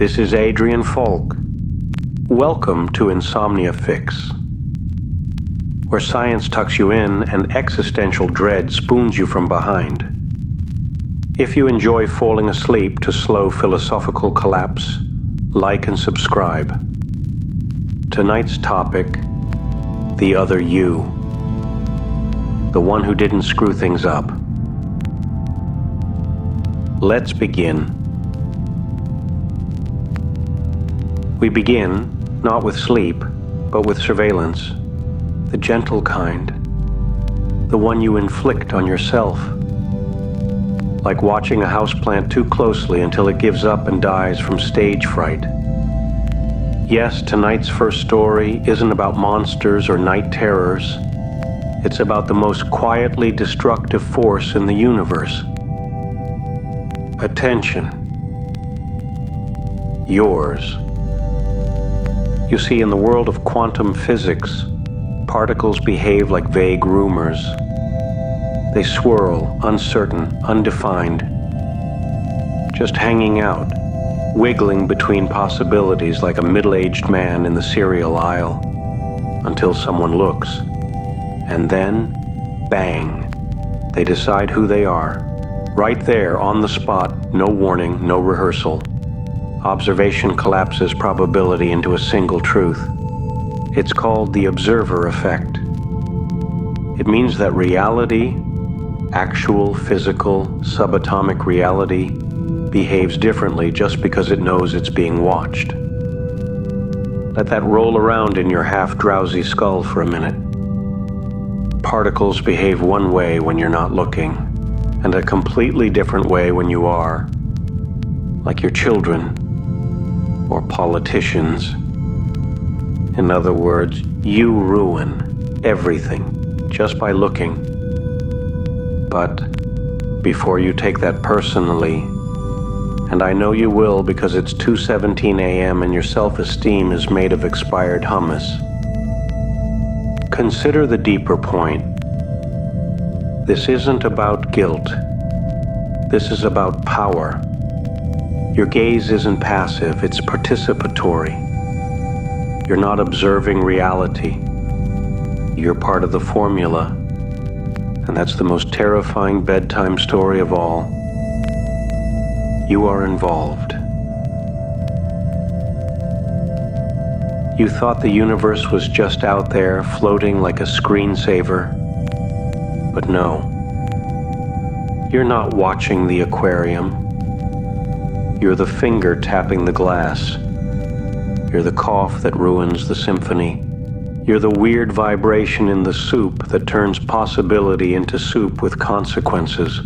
This is Adrian Falk. Welcome to Insomnia Fix, where science tucks you in and existential dread spoons you from behind. If you enjoy falling asleep to slow philosophical collapse, like and subscribe. Tonight's topic, the other you. The one who didn't screw things up. Let's begin. We begin, not with sleep, but with surveillance. The gentle kind. The one you inflict on yourself. Like watching a houseplant too closely until it gives up and dies from stage fright. Yes, tonight's first story isn't about monsters or night terrors. It's about the most quietly destructive force in the universe. Attention. Yours. You see, in the world of quantum physics, particles behave like vague rumors. They swirl, uncertain, undefined, just hanging out, wiggling between possibilities like a middle-aged man in the cereal aisle, until someone looks. And then, bang, they decide who they are. Right there, on the spot, no warning, no rehearsal. Observation collapses probability into a single truth. It's called the observer effect. It means that reality, actual, physical, subatomic reality, behaves differently just because it knows it's being watched. Let that roll around in your half-drowsy skull for a minute. Particles behave one way when you're not looking, and a completely different way when you are. Like your children, or politicians. In other words, you ruin everything just by looking. But before you take that personally, and I know you will because it's 2:17 a.m. and your self-esteem is made of expired hummus, consider the deeper point. This isn't about guilt. This is about power. Your gaze isn't passive, it's participatory. You're not observing reality. You're part of the formula, and that's the most terrifying bedtime story of all. You are involved. You thought the universe was just out there, floating like a screensaver. But no. You're not watching the aquarium. You're the finger tapping the glass. You're the cough that ruins the symphony. You're the weird vibration in the soup that turns possibility into soup with consequences.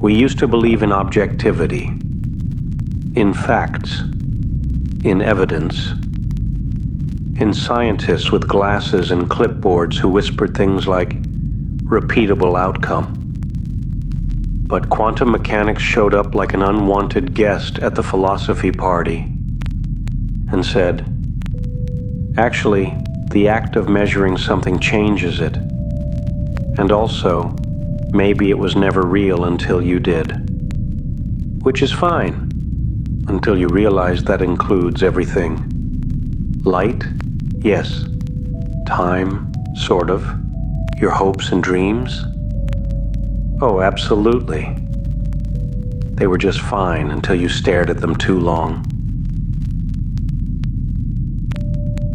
We used to believe in objectivity, in facts, in evidence, in scientists with glasses and clipboards who whispered things like, repeatable outcome. But quantum mechanics showed up like an unwanted guest at the philosophy party and said, actually, the act of measuring something changes it. And also, maybe it was never real until you did. Which is fine, until you realize that includes everything. Light? Yes. Time? Sort of. Your hopes and dreams? Oh, absolutely. They were just fine until you stared at them too long.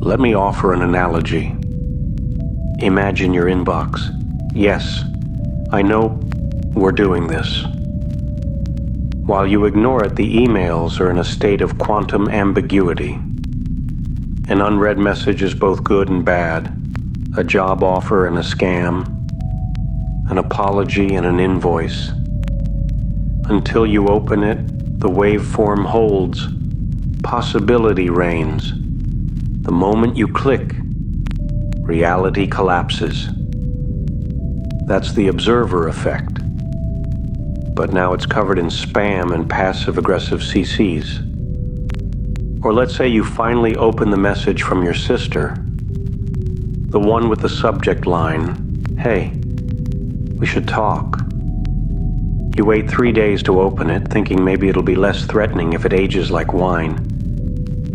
Let me offer an analogy. Imagine your inbox. Yes, I know we're doing this. While you ignore it, the emails are in a state of quantum ambiguity. An unread message is both good and bad, a job offer and a scam, an apology and an invoice. Until you open it, the waveform holds, possibility reigns. The moment you click, reality collapses. That's the observer effect. But now it's covered in spam and passive-aggressive CCs. Or let's say you finally open the message from your sister, the one with the subject line, "Hey, we should talk." You wait 3 days to open it, thinking maybe it'll be less threatening if it ages like wine.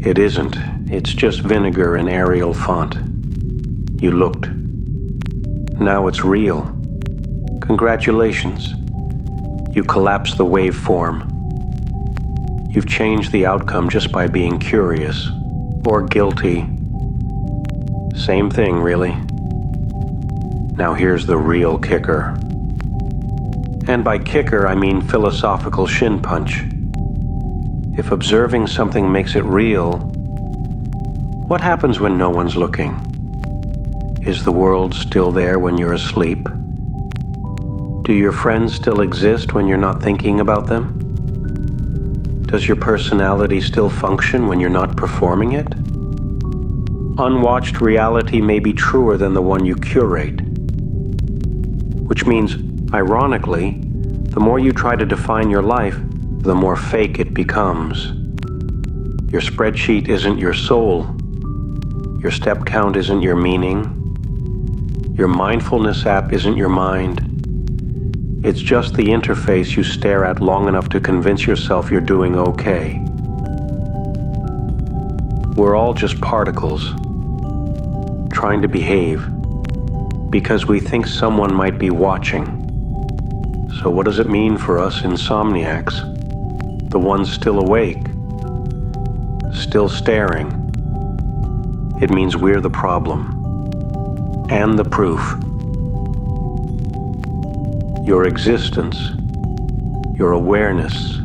It isn't. It's just vinegar in Arial font. You looked. Now it's real. Congratulations. You collapsed the waveform. You've changed the outcome just by being curious. Or guilty. Same thing, really. Now here's the real kicker. And by kicker, I mean philosophical shin punch. If observing something makes it real, what happens when no one's looking? Is the world still there when you're asleep? Do your friends still exist when you're not thinking about them? Does your personality still function when you're not performing it? Unwatched reality may be truer than the one you curate. Which means, ironically, the more you try to define your life, the more fake it becomes. Your spreadsheet isn't your soul. Your step count isn't your meaning. Your mindfulness app isn't your mind. It's just the interface you stare at long enough to convince yourself you're doing okay. We're all just particles, trying to behave, because we think someone might be watching. So what does it mean for us insomniacs, the ones still awake, still staring? It means we're the problem, and the proof. Your existence, your awareness,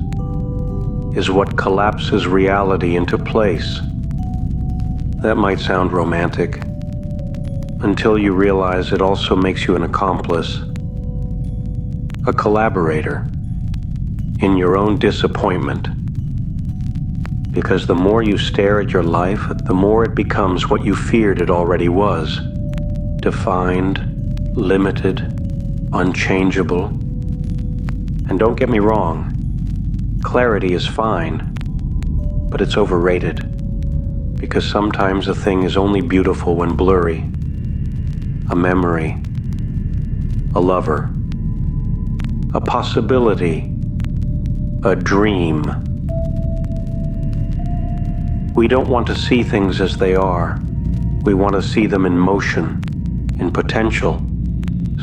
is what collapses reality into place. That might sound romantic, until you realize it also makes you an accomplice, a collaborator in your own disappointment. Because the more you stare at your life, the more it becomes what you feared it already was. Defined, limited, unchangeable. And don't get me wrong, clarity is fine, but it's overrated. Because sometimes a thing is only beautiful when blurry. A memory, a lover, a possibility, a dream. We don't want to see things as they are. We want to see them in motion, in potential,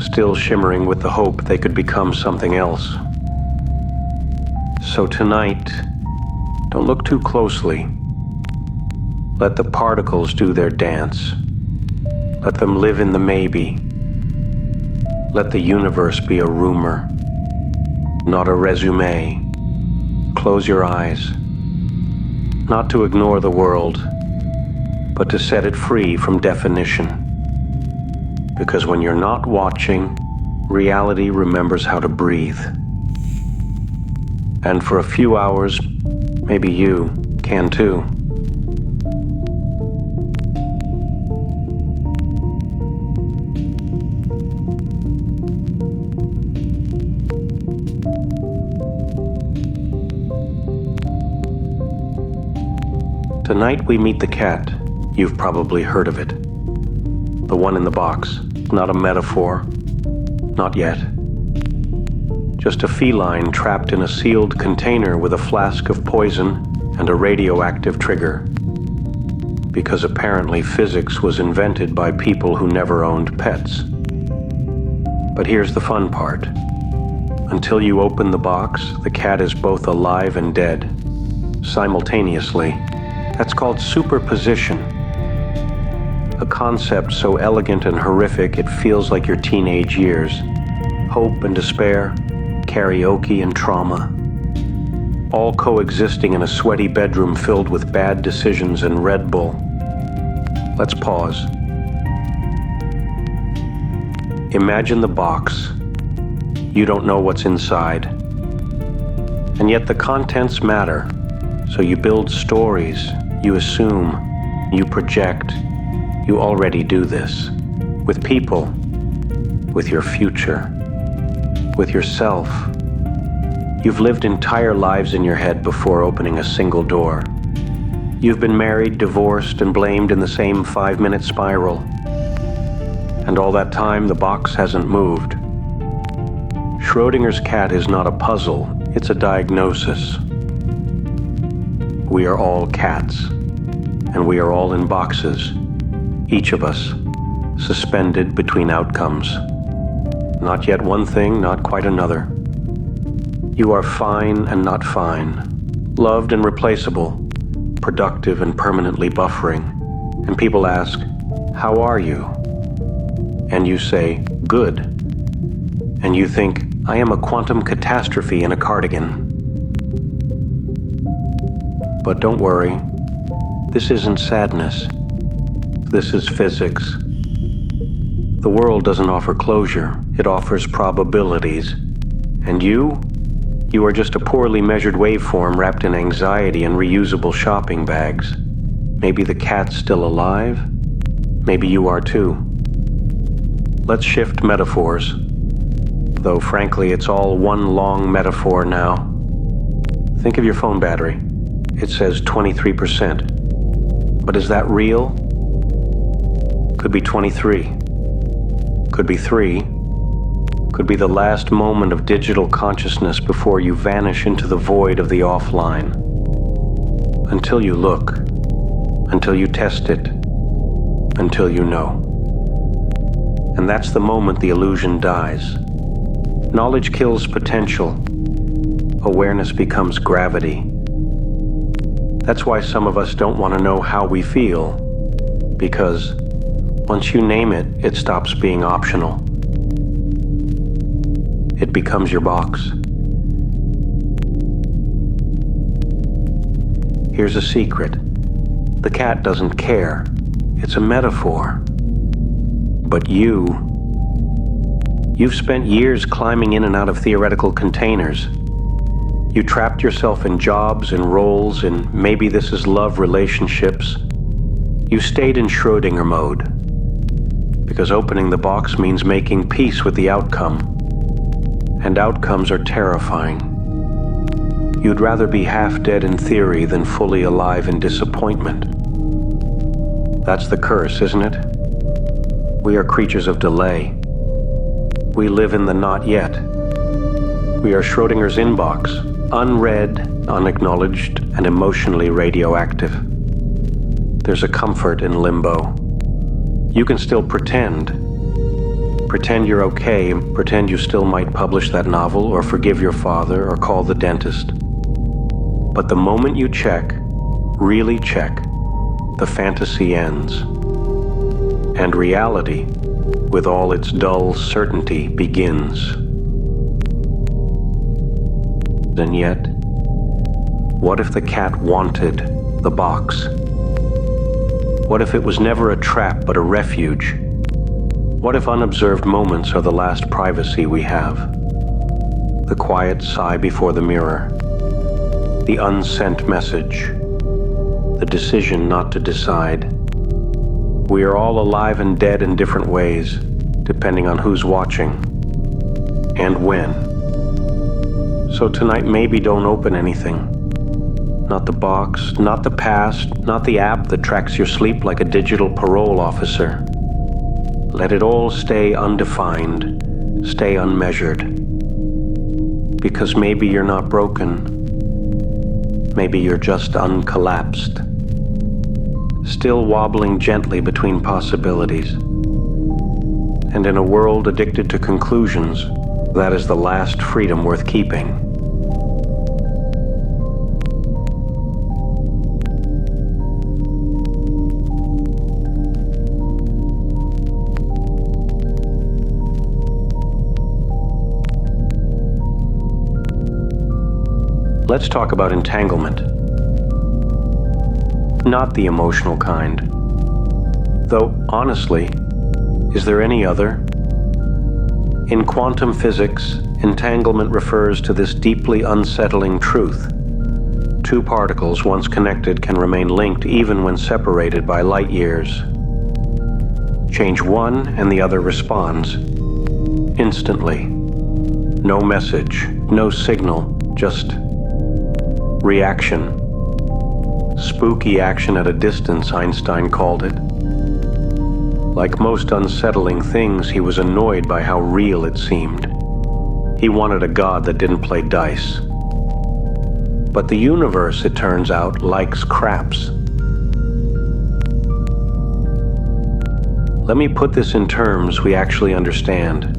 still shimmering with the hope they could become something else. So tonight, don't look too closely. Let the particles do their dance. Let them live in the maybe. Let the universe be a rumor, not a resume. Close your eyes. Not to ignore the world, but to set it free from definition. Because when you're not watching, reality remembers how to breathe. And for a few hours, maybe you can too. Tonight we meet the cat. You've probably heard of it. The one in the box. Not a metaphor. Not yet. Just a feline trapped in a sealed container with a flask of poison and a radioactive trigger. Because apparently physics was invented by people who never owned pets. But here's the fun part. Until you open the box, the cat is both alive and dead. Simultaneously. That's called superposition. A concept so elegant and horrific it feels like your teenage years. Hope and despair, karaoke and trauma. All coexisting in a sweaty bedroom filled with bad decisions and Red Bull. Let's pause. Imagine the box. You don't know what's inside. And yet the contents matter. So you build stories. You assume, you project, you already do this. With people, with your future, with yourself. You've lived entire lives in your head before opening a single door. You've been married, divorced, and blamed in the same 5-minute spiral. And all that time, the box hasn't moved. Schrodinger's cat is not a puzzle, it's a diagnosis. We are all cats, and we are all in boxes, each of us, suspended between outcomes. Not yet one thing, not quite another. You are fine and not fine, loved and replaceable, productive and permanently buffering. And people ask, "How are you?" And you say, "Good." And you think, "I am a quantum catastrophe in a cardigan." But don't worry, this isn't sadness. This is physics. The world doesn't offer closure, it offers probabilities. And you are just a poorly measured waveform wrapped in anxiety and reusable shopping bags. Maybe the cat's still alive, maybe you are too. Let's shift metaphors, though frankly it's all one long metaphor now. Think of your phone battery. It says 23%. But is that real? Could be 23. Could be 3. Could be the last moment of digital consciousness before you vanish into the void of the offline. Until you look, until you test it, until you know. And that's the moment the illusion dies. Knowledge kills potential. Awareness becomes gravity. That's why some of us don't want to know how we feel, because once you name it, it stops being optional. It becomes your box. Here's a secret. The cat doesn't care. It's a metaphor. But you've spent years climbing in and out of theoretical containers. You trapped yourself in jobs and roles, and maybe this is love relationships. You stayed in Schrödinger mode, because opening the box means making peace with the outcome. And outcomes are terrifying. You'd rather be half dead in theory than fully alive in disappointment. That's the curse, isn't it? We are creatures of delay. We live in the not yet. We are Schrödinger's inbox, unread, unacknowledged, and emotionally radioactive. There's a comfort in limbo. You can still pretend. Pretend you're okay, pretend you still might publish that novel or forgive your father or call the dentist. But the moment you check, really check, the fantasy ends. And reality, with all its dull certainty, begins. And yet, what if the cat wanted the box? What if it was never a trap but a refuge? What if unobserved moments are the last privacy we have? The quiet sigh before the mirror, the unsent message, the decision not to decide. We are all alive and dead in different ways, depending on who's watching and when. So tonight maybe don't open anything. Not the box, not the past, not the app that tracks your sleep like a digital parole officer. Let it all stay undefined, stay unmeasured. Because maybe you're not broken. Maybe you're just uncollapsed. Still wobbling gently between possibilities. And in a world addicted to conclusions, that is the last freedom worth keeping. Let's talk about entanglement. Not the emotional kind. Though, honestly, is there any other? In quantum physics, entanglement refers to this deeply unsettling truth. Two particles, once connected, can remain linked even when separated by light years. Change one and the other responds. Instantly. No message, no signal, just reaction. Spooky action at a distance, Einstein called it. Like most unsettling things, he was annoyed by how real it seemed. He wanted a God that didn't play dice. But the universe, it turns out, likes craps. Let me put this in terms we actually understand.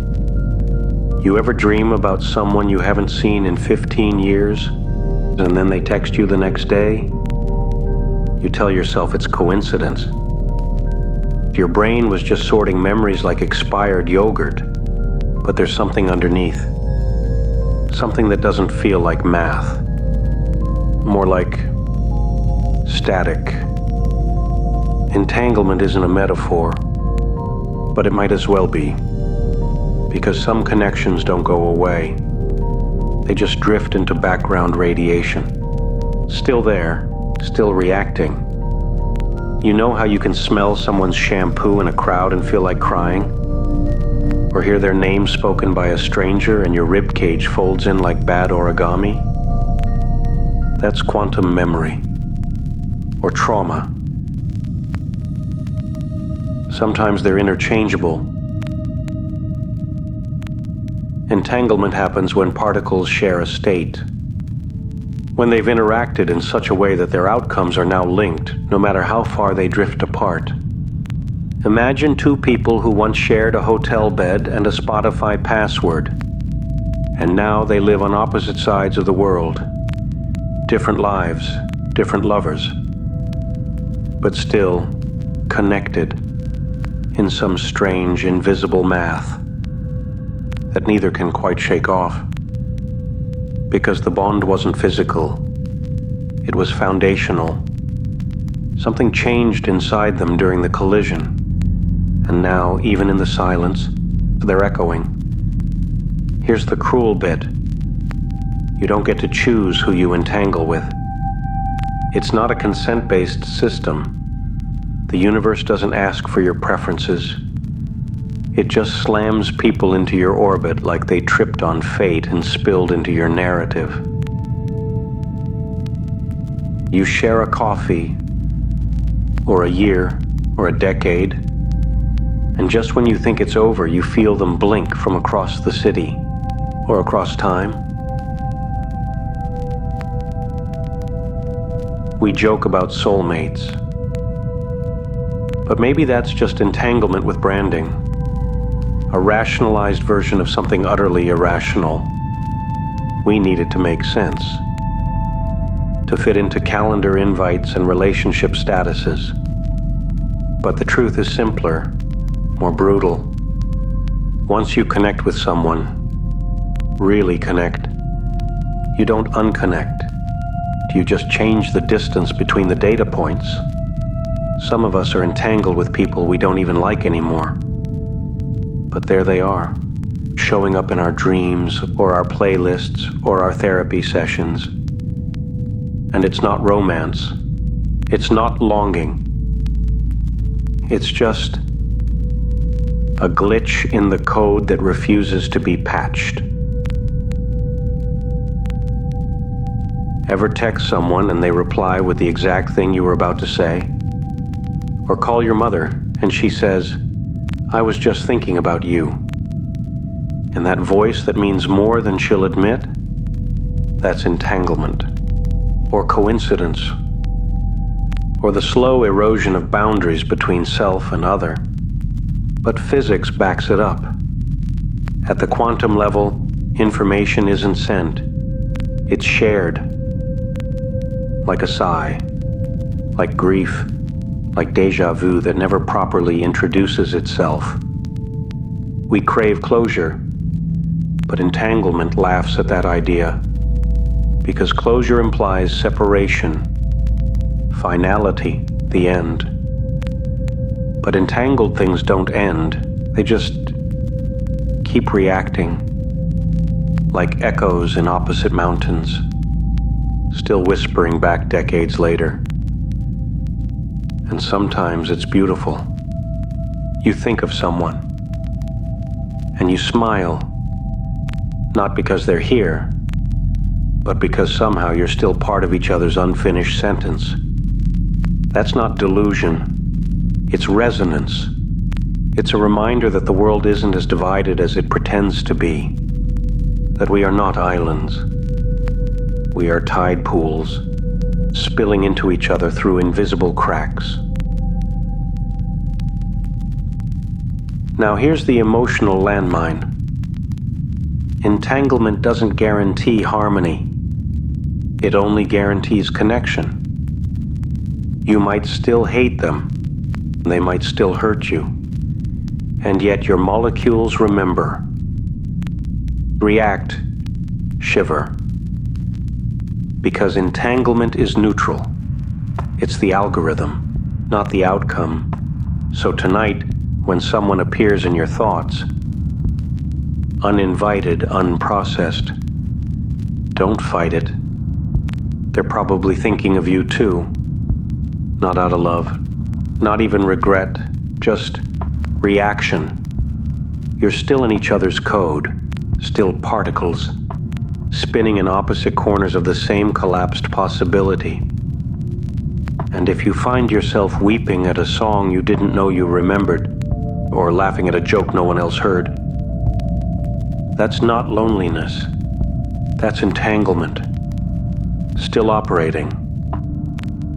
You ever dream about someone you haven't seen in 15 years, and then they text you the next day? You tell yourself it's coincidence. Your brain was just sorting memories like expired yogurt, but there's something underneath. Something that doesn't feel like math. More like static. Entanglement isn't a metaphor, but it might as well be. Because some connections don't go away. They just drift into background radiation. Still there, still reacting. You know how you can smell someone's shampoo in a crowd and feel like crying? Or hear their name spoken by a stranger and your ribcage folds in like bad origami? That's quantum memory. Or trauma. Sometimes they're interchangeable. Entanglement happens when particles share a state. When they've interacted in such a way that their outcomes are now linked, no matter how far they drift apart. Imagine two people who once shared a hotel bed and a Spotify password, and now they live on opposite sides of the world. Different lives, different lovers, but still connected in some strange, invisible math that neither can quite shake off. Because the bond wasn't physical, it was foundational. Something changed inside them during the collision, and now, even in the silence, they're echoing. Here's the cruel bit. You don't get to choose who you entangle with. It's not a consent-based system. The universe doesn't ask for your preferences. It just slams people into your orbit like they tripped on fate and spilled into your narrative. You share a coffee, or a year, or a decade, and just when you think it's over, you feel them blink from across the city, or across time. We joke about soulmates, but maybe that's just entanglement with branding. A rationalized version of something utterly irrational. We need it to make sense, to fit into calendar invites and relationship statuses. But the truth is simpler, more brutal. Once you connect with someone, really connect, you don't unconnect. You just change the distance between the data points. Some of us are entangled with people we don't even like anymore. But there they are, showing up in our dreams, or our playlists, or our therapy sessions. And it's not romance. It's not longing. It's just a glitch in the code that refuses to be patched. Ever text someone and they reply with the exact thing you were about to say? Or call your mother and she says, "I was just thinking about you." And that voice that means more than she'll admit, that's entanglement, or coincidence, or the slow erosion of boundaries between self and other. But physics backs it up. At the quantum level, information isn't sent, it's shared. Like a sigh, like grief, like déjà vu that never properly introduces itself. We crave closure, but entanglement laughs at that idea, because closure implies separation, finality, the end. But entangled things don't end, they just keep reacting, like echoes in opposite mountains, still whispering back decades later. And sometimes it's beautiful. You think of someone, and you smile, not because they're here, but because somehow you're still part of each other's unfinished sentence. That's not delusion, it's resonance. It's a reminder that the world isn't as divided as it pretends to be. that we are not islands. We are tide pools, spilling into each other through invisible cracks. Now here's the emotional landmine. Entanglement doesn't guarantee harmony. It only guarantees connection. You might still hate them. They might still hurt you. And yet your molecules remember. React, shiver. Because entanglement is neutral. It's the algorithm, not the outcome. So tonight, when someone appears in your thoughts, uninvited, unprocessed, don't fight it. They're probably thinking of you too. Not out of love, not even regret, just reaction. You're still in each other's code, still particles, spinning in opposite corners of the same collapsed possibility. And if you find yourself weeping at a song you didn't know you remembered, or laughing at a joke no one else heard, that's not loneliness. That's entanglement. Still operating.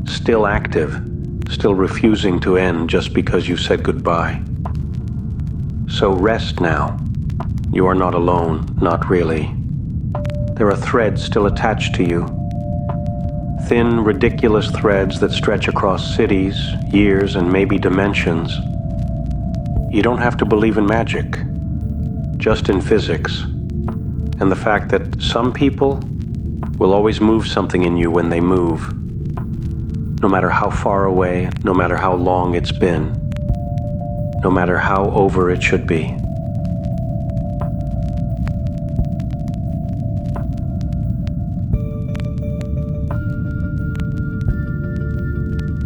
Still active. Still refusing to end just because you said goodbye. So rest now. You are not alone, not really. There are threads still attached to you. Thin, ridiculous threads that stretch across cities, years, and maybe dimensions. You don't have to believe in magic, just in physics, and the fact that some people will always move something in you when they move, no matter how far away, no matter how long it's been, no matter how over it should be.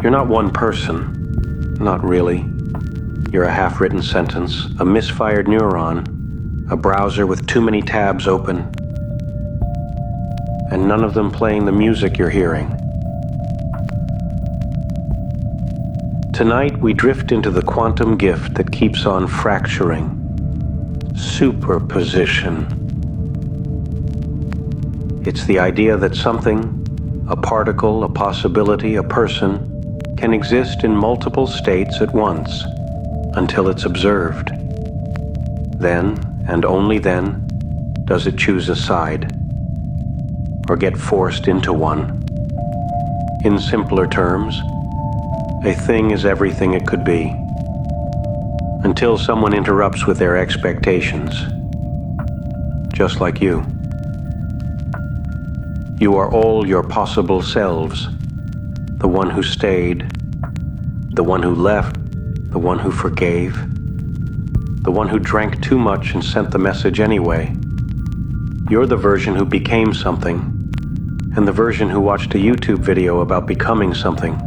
You're not one person, not really. You're a half-written sentence, a misfired neuron, a browser with too many tabs open, and none of them playing the music you're hearing. Tonight we drift into the quantum gift that keeps on fracturing. Superposition. It's the idea that something, a particle, a possibility, a person, can exist in multiple states at once until it's observed. Then, and only then, does it choose a side or get forced into one. In simpler terms, a thing is everything it could be until someone interrupts with their expectations, just like you. You are all your possible selves. The one who stayed, the one who left, the one who forgave, the one who drank too much and sent the message anyway. You're the version who became something, and the version who watched a YouTube video about becoming something,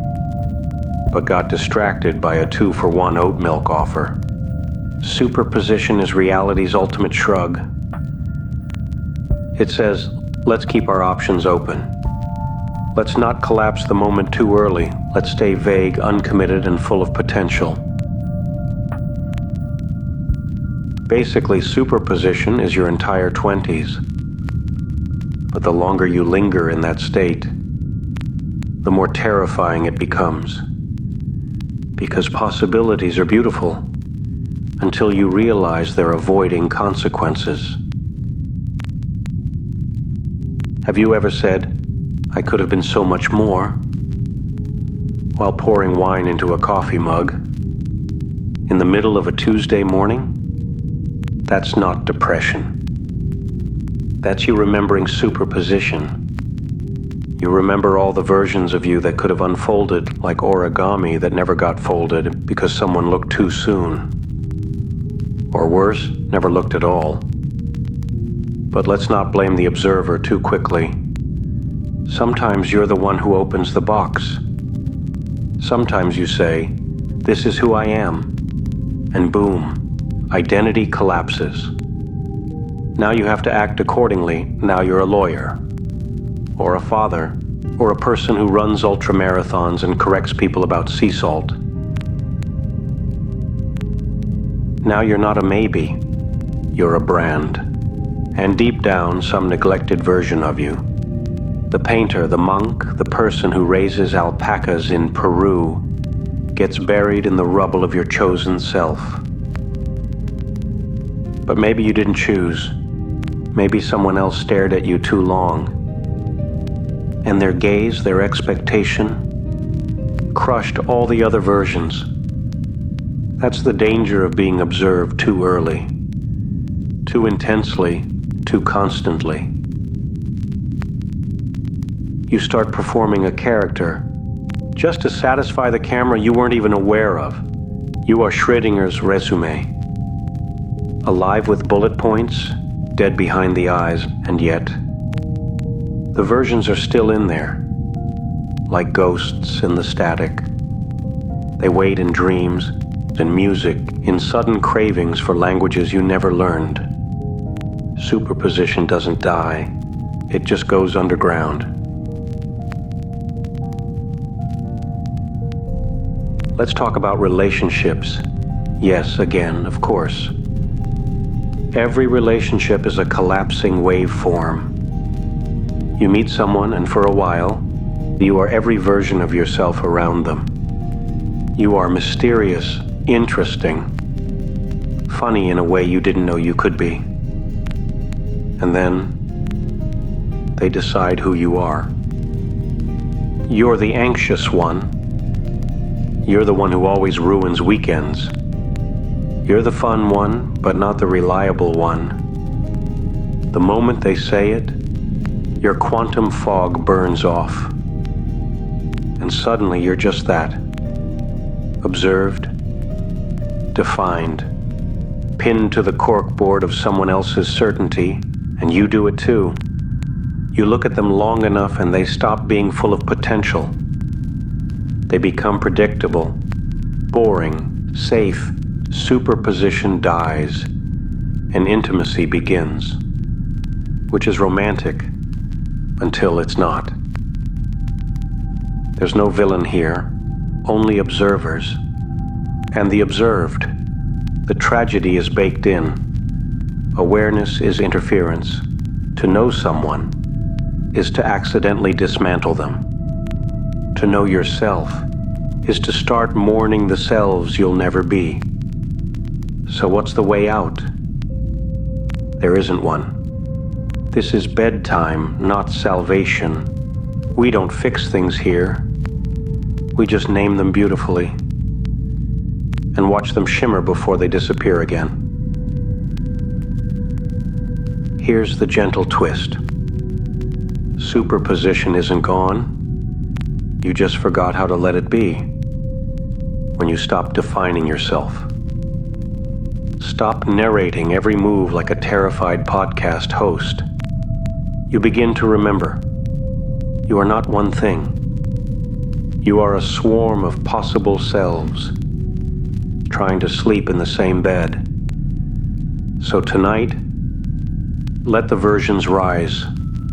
but got distracted by a 2-for-1 oat milk offer. Superposition is reality's ultimate shrug. It says, let's keep our options open. Let's not collapse the moment too early. Let's stay vague, uncommitted, and full of potential. Basically, superposition is your entire 20s. But the longer you linger in that state, the more terrifying it becomes. Because possibilities are beautiful until you realize they're avoiding consequences. Have you ever said, I could have been so much more, while pouring wine into a coffee mug in the middle of a Tuesday morning? That's not depression. That's you remembering superposition. You remember all the versions of you that could have unfolded like origami that never got folded because someone looked too soon. Or worse, never looked at all. But let's not blame the observer too quickly. Sometimes you're the one who opens the box. Sometimes you say, this is who I am. And boom, identity collapses. Now you have to act accordingly. Now you're a lawyer, or a father, or a person who runs ultramarathons and corrects people about sea salt. Now you're not a maybe, you're a brand. and deep down some neglected version of you. The painter, the monk, the person who raises alpacas in Peru gets buried in the rubble of your chosen self. But maybe you didn't choose. Maybe someone else stared at you too long. And their gaze, their expectation, crushed all the other versions. That's the danger of being observed too early, too intensely, too constantly. You start performing a character just to satisfy the camera you weren't even aware of. You are Schrödinger's resume. Alive with bullet points, dead behind the eyes, and yet the versions are still in there, like ghosts in the static. They wait in dreams, in music, in sudden cravings for languages you never learned. Superposition doesn't die, it just goes underground. Let's talk about relationships. Yes, again, of course. Every relationship is a collapsing waveform. You meet someone, and for a while, you are every version of yourself around them. You are mysterious, interesting, funny in a way you didn't know you could be. And then, they decide who you are. You're the anxious one. You're the one who always ruins weekends. You're the fun one, but not the reliable one. The moment they say it, your quantum fog burns off. And suddenly you're just that. Observed, defined, pinned to the corkboard of someone else's certainty, and you do it too. You look at them long enough and they stop being full of potential. They become predictable, boring, safe. Superposition dies, and intimacy begins, which is romantic until it's not. There's no villain here, only observers. And the observed, the tragedy is baked in. Awareness is interference. To know someone is to accidentally dismantle them. To know yourself is to start mourning the selves you'll never be. So what's the way out? There isn't one. This is bedtime, not salvation. We don't fix things here. We just name them beautifully and watch them shimmer before they disappear again. Here's the gentle twist. Superposition isn't gone. You just forgot how to let it be when you stop defining yourself. Stop narrating every move like a terrified podcast host. You begin to remember. You are not one thing. You are a swarm of possible selves, trying to sleep in the same bed. So tonight, let the versions rise.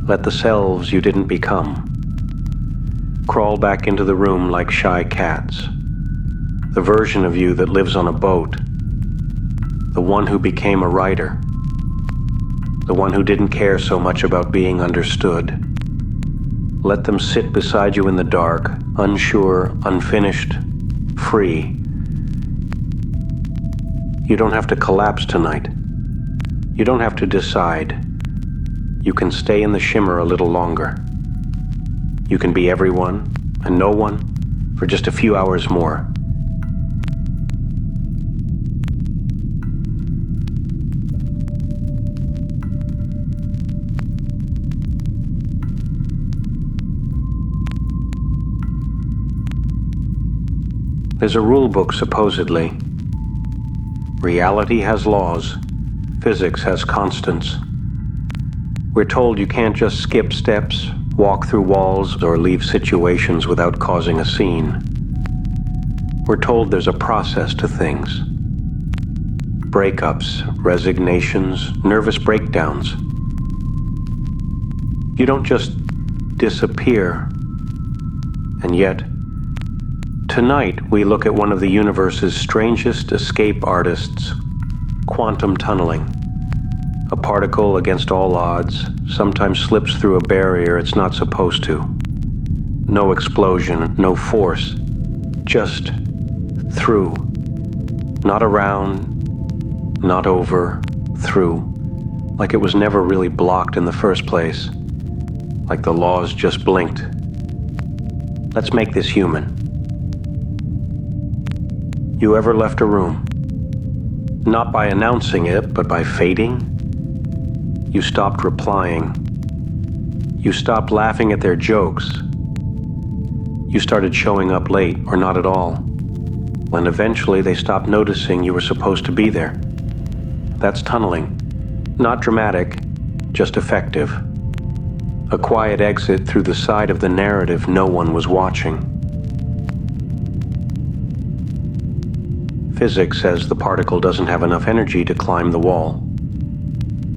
Let the selves you didn't become crawl back into the room like shy cats. The version of you that lives on a boat. The one who became a writer. The one who didn't care so much about being understood. Let them sit beside you in the dark, unsure, unfinished, free. You don't have to collapse tonight. You don't have to decide. You can stay in the shimmer a little longer. You can be everyone and no one for just a few hours more. There's a rule book, supposedly. Reality has laws. Physics has constants. We're told you can't just skip steps, walk through walls, or leave situations without causing a scene. We're told there's a process to things. Breakups, resignations, nervous breakdowns. You don't just disappear. And yet, tonight we look at one of the universe's strangest escape artists, quantum tunneling. A particle, against all odds, sometimes slips through a barrier it's not supposed to. No explosion, no force, just through. Not around, not over, through. Like it was never really blocked in the first place. Like the laws just blinked. Let's make this human. You ever left a room? Not by announcing it, but by fading? You stopped replying. You stopped laughing at their jokes. You started showing up late or not at all. And eventually they stopped noticing you were supposed to be there. That's tunneling. Not dramatic, just effective. A quiet exit through the side of the narrative no one was watching. Physics says the particle doesn't have enough energy to climb the wall.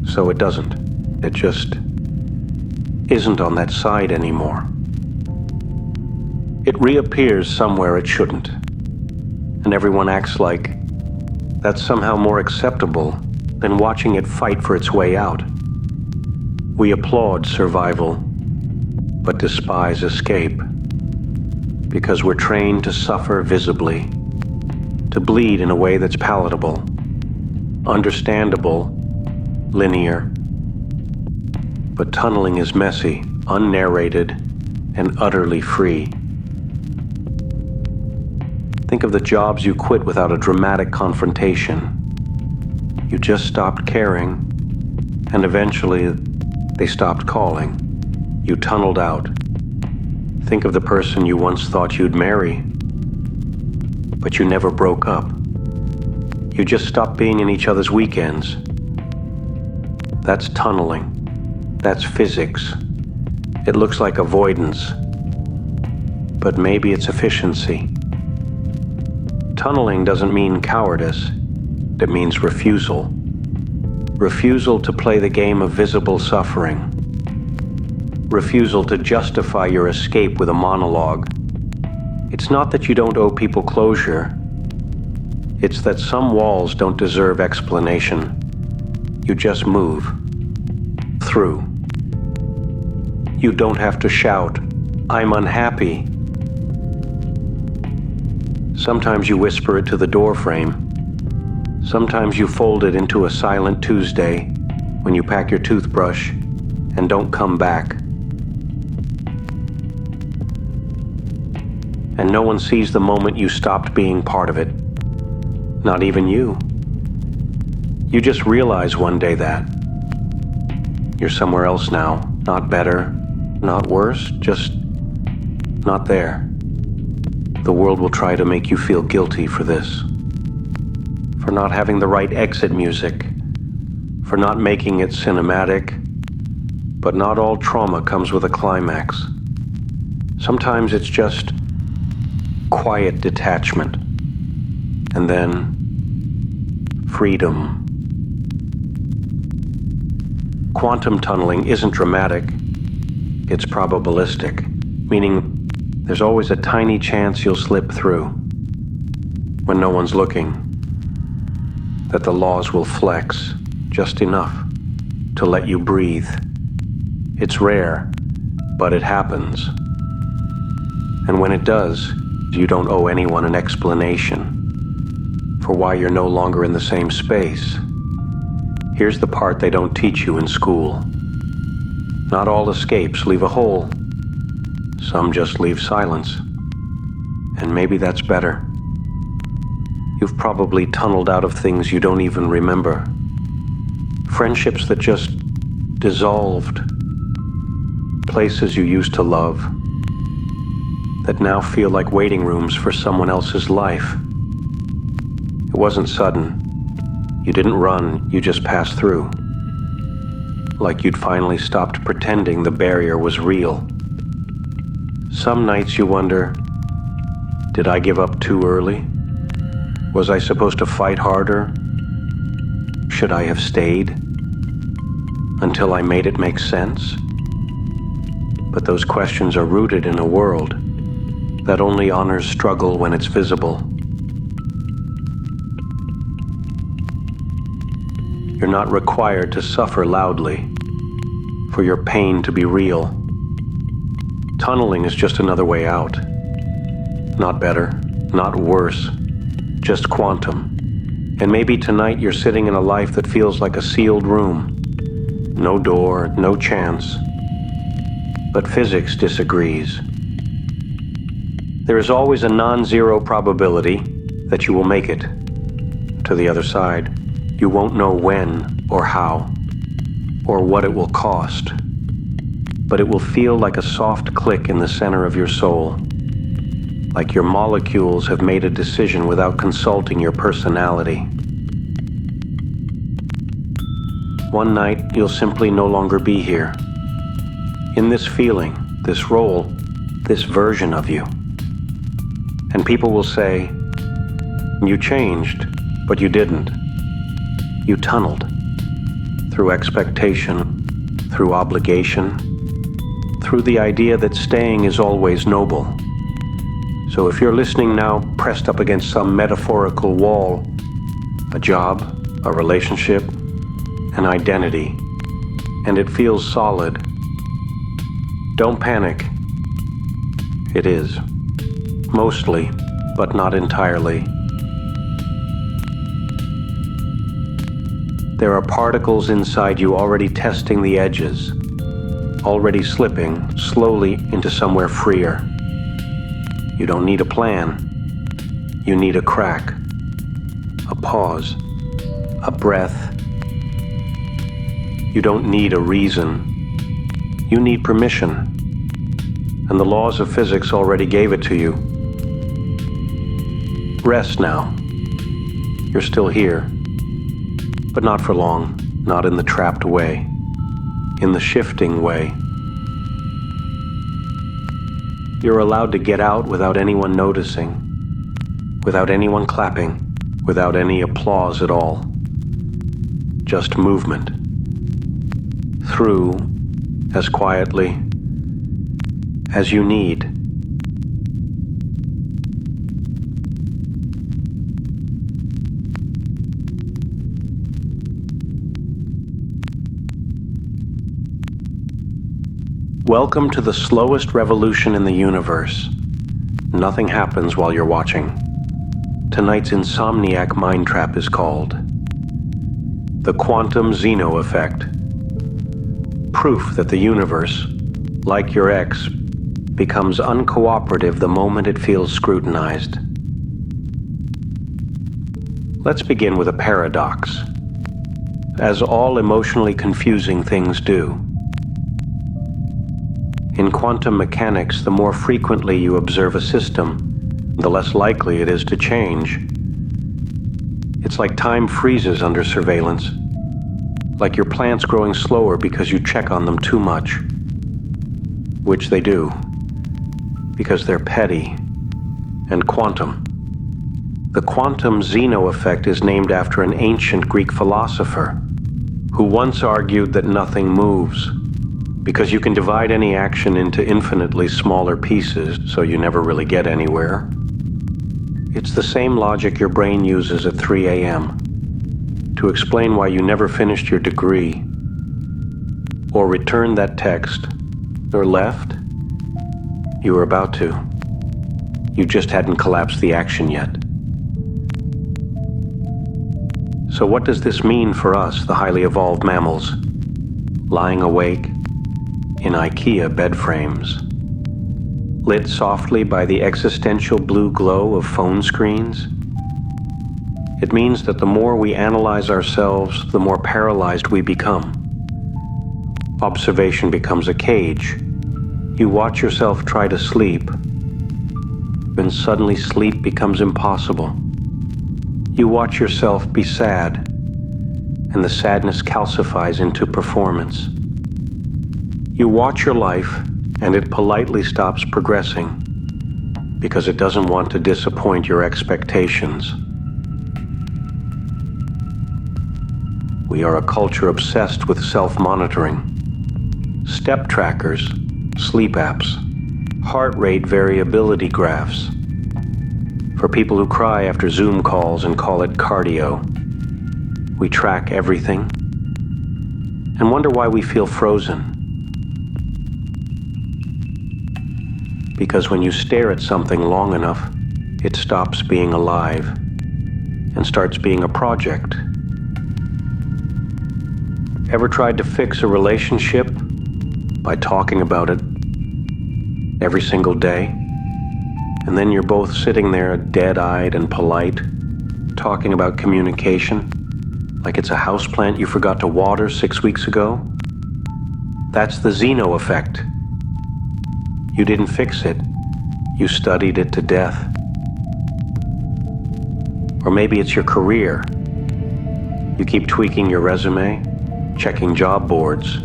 So it doesn't. It just isn't on that side anymore. It reappears somewhere it shouldn't. And everyone acts like that's somehow more acceptable than watching it fight for its way out. We applaud survival, but despise escape, because we're trained to suffer visibly, to bleed in a way that's palatable, understandable, linear. But tunneling is messy, unnarrated, and utterly free. Think of the jobs you quit without a dramatic confrontation. You just stopped caring, and eventually they stopped calling. You tunneled out. Think of the person you once thought you'd marry, but you never broke up. You just stopped being in each other's weekends. That's tunneling. That's physics. It looks like avoidance, but maybe it's efficiency. Tunneling doesn't mean cowardice. It means refusal. Refusal to play the game of visible suffering. Refusal to justify your escape with a monologue. It's not that you don't owe people closure. It's that some walls don't deserve explanation. You just move through. You don't have to shout, "I'm unhappy." Sometimes you whisper it to the doorframe. Sometimes you fold it into a silent Tuesday when you pack your toothbrush and don't come back. And no one sees the moment you stopped being part of it. Not even you. You just realize one day that you're somewhere else now. Not better, not worse, just not there. The world will try to make you feel guilty for this. For not having the right exit music. For not making it cinematic. But not all trauma comes with a climax. Sometimes it's just quiet detachment. And then freedom. Quantum tunneling isn't dramatic. It's probabilistic, meaning there's always a tiny chance you'll slip through when no one's looking, that the laws will flex just enough to let you breathe. It's rare, but it happens. And when it does, you don't owe anyone an explanation for why you're no longer in the same space. Here's the part they don't teach you in school. Not all escapes leave a hole. Some just leave silence. And maybe that's better. You've probably tunneled out of things you don't even remember. Friendships that just dissolved. Places you used to love that now feel like waiting rooms for someone else's life. It wasn't sudden. You didn't run, you just passed through. Like you'd finally stopped pretending the barrier was real. Some nights you wonder, did I give up too early? Was I supposed to fight harder? Should I have stayed until I made it make sense? But those questions are rooted in a world that only honors struggle when it's visible. You're not required to suffer loudly, for your pain to be real. Tunneling is just another way out. Not better, not worse, just quantum. And maybe tonight you're sitting in a life that feels like a sealed room. No door, no chance. But physics disagrees. There is always a non-zero probability that you will make it to the other side. You won't know when or how or what it will cost, but it will feel like a soft click in the center of your soul, like your molecules have made a decision without consulting your personality. One night, you'll simply no longer be here. In this feeling, this role, this version of you. And people will say, you changed, but you didn't. You tunneled. Through expectation, through obligation, through the idea that staying is always noble. So if you're listening now, pressed up against some metaphorical wall, a job, a relationship, an identity, and it feels solid, don't panic. It is. Mostly, but not entirely. There are particles inside you already testing the edges, already slipping slowly into somewhere freer. You don't need a plan. You need a crack, a pause, a breath. You don't need a reason. You need permission. And the laws of physics already gave it to you. Rest now. You're still here. But not for long, not in the trapped way, in the shifting way. You're allowed to get out without anyone noticing, without anyone clapping, without any applause at all. Just movement. Through, as quietly as you need. Welcome to the slowest revolution in the universe. Nothing happens while you're watching. Tonight's insomniac mind trap is called the quantum Zeno effect. Proof that the universe, like your ex, becomes uncooperative the moment it feels scrutinized. Let's begin with a paradox, as all emotionally confusing things do. In quantum mechanics, the more frequently you observe a system, the less likely it is to change. It's like time freezes under surveillance, like your plants growing slower because you check on them too much, which they do, because they're petty and quantum. The quantum Zeno effect is named after an ancient Greek philosopher who once argued that nothing moves, because you can divide any action into infinitely smaller pieces, so you never really get anywhere. It's the same logic your brain uses at 3 a.m. to explain why you never finished your degree, or returned that text, or left. You were about to. You just hadn't collapsed the action yet. So what does this mean for us, the highly evolved mammals? Lying awake in IKEA bed frames, lit softly by the existential blue glow of phone screens? It means that the more we analyze ourselves, the more paralyzed we become. Observation becomes a cage. You watch yourself try to sleep, then suddenly sleep becomes impossible. You watch yourself be sad, and the sadness calcifies into performance. You watch your life, and it politely stops progressing because it doesn't want to disappoint your expectations. We are a culture obsessed with self-monitoring. Step trackers, sleep apps, heart rate variability graphs. For people who cry after Zoom calls and call it cardio. We track everything and wonder why we feel frozen. Because when you stare at something long enough, it stops being alive and starts being a project. Ever tried to fix a relationship by talking about it every single day? And then you're both sitting there dead-eyed and polite, talking about communication like it's a houseplant you forgot to water 6 weeks ago? That's the Zeno effect. You didn't fix it. You studied it to death. Or maybe it's your career. You keep tweaking your resume, checking job boards,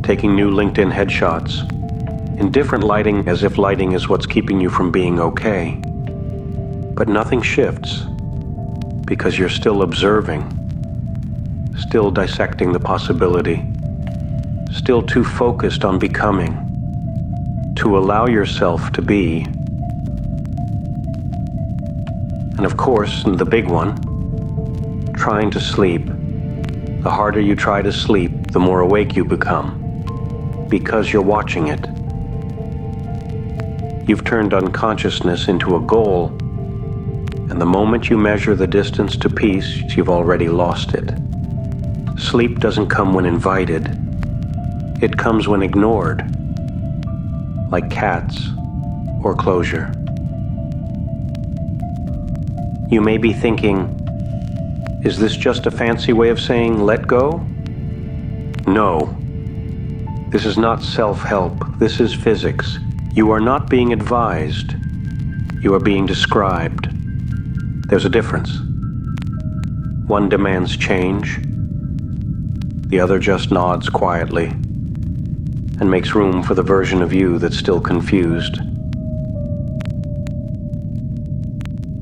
taking new LinkedIn headshots, in different lighting as if lighting is what's keeping you from being okay. But nothing shifts because you're still observing, still dissecting the possibility, still too focused on becoming, to allow yourself to be. And of course, the big one, trying to sleep. The harder you try to sleep, the more awake you become, because you're watching it. You've turned unconsciousness into a goal, and the moment you measure the distance to peace, you've already lost it. Sleep doesn't come when invited. It comes when ignored, like cats or closure. You may be thinking, is this just a fancy way of saying let go? No. This is not self-help. This is physics. You are not being advised. You are being described. There's a difference. One demands change. The other just nods quietly and makes room for the version of you that's still confused.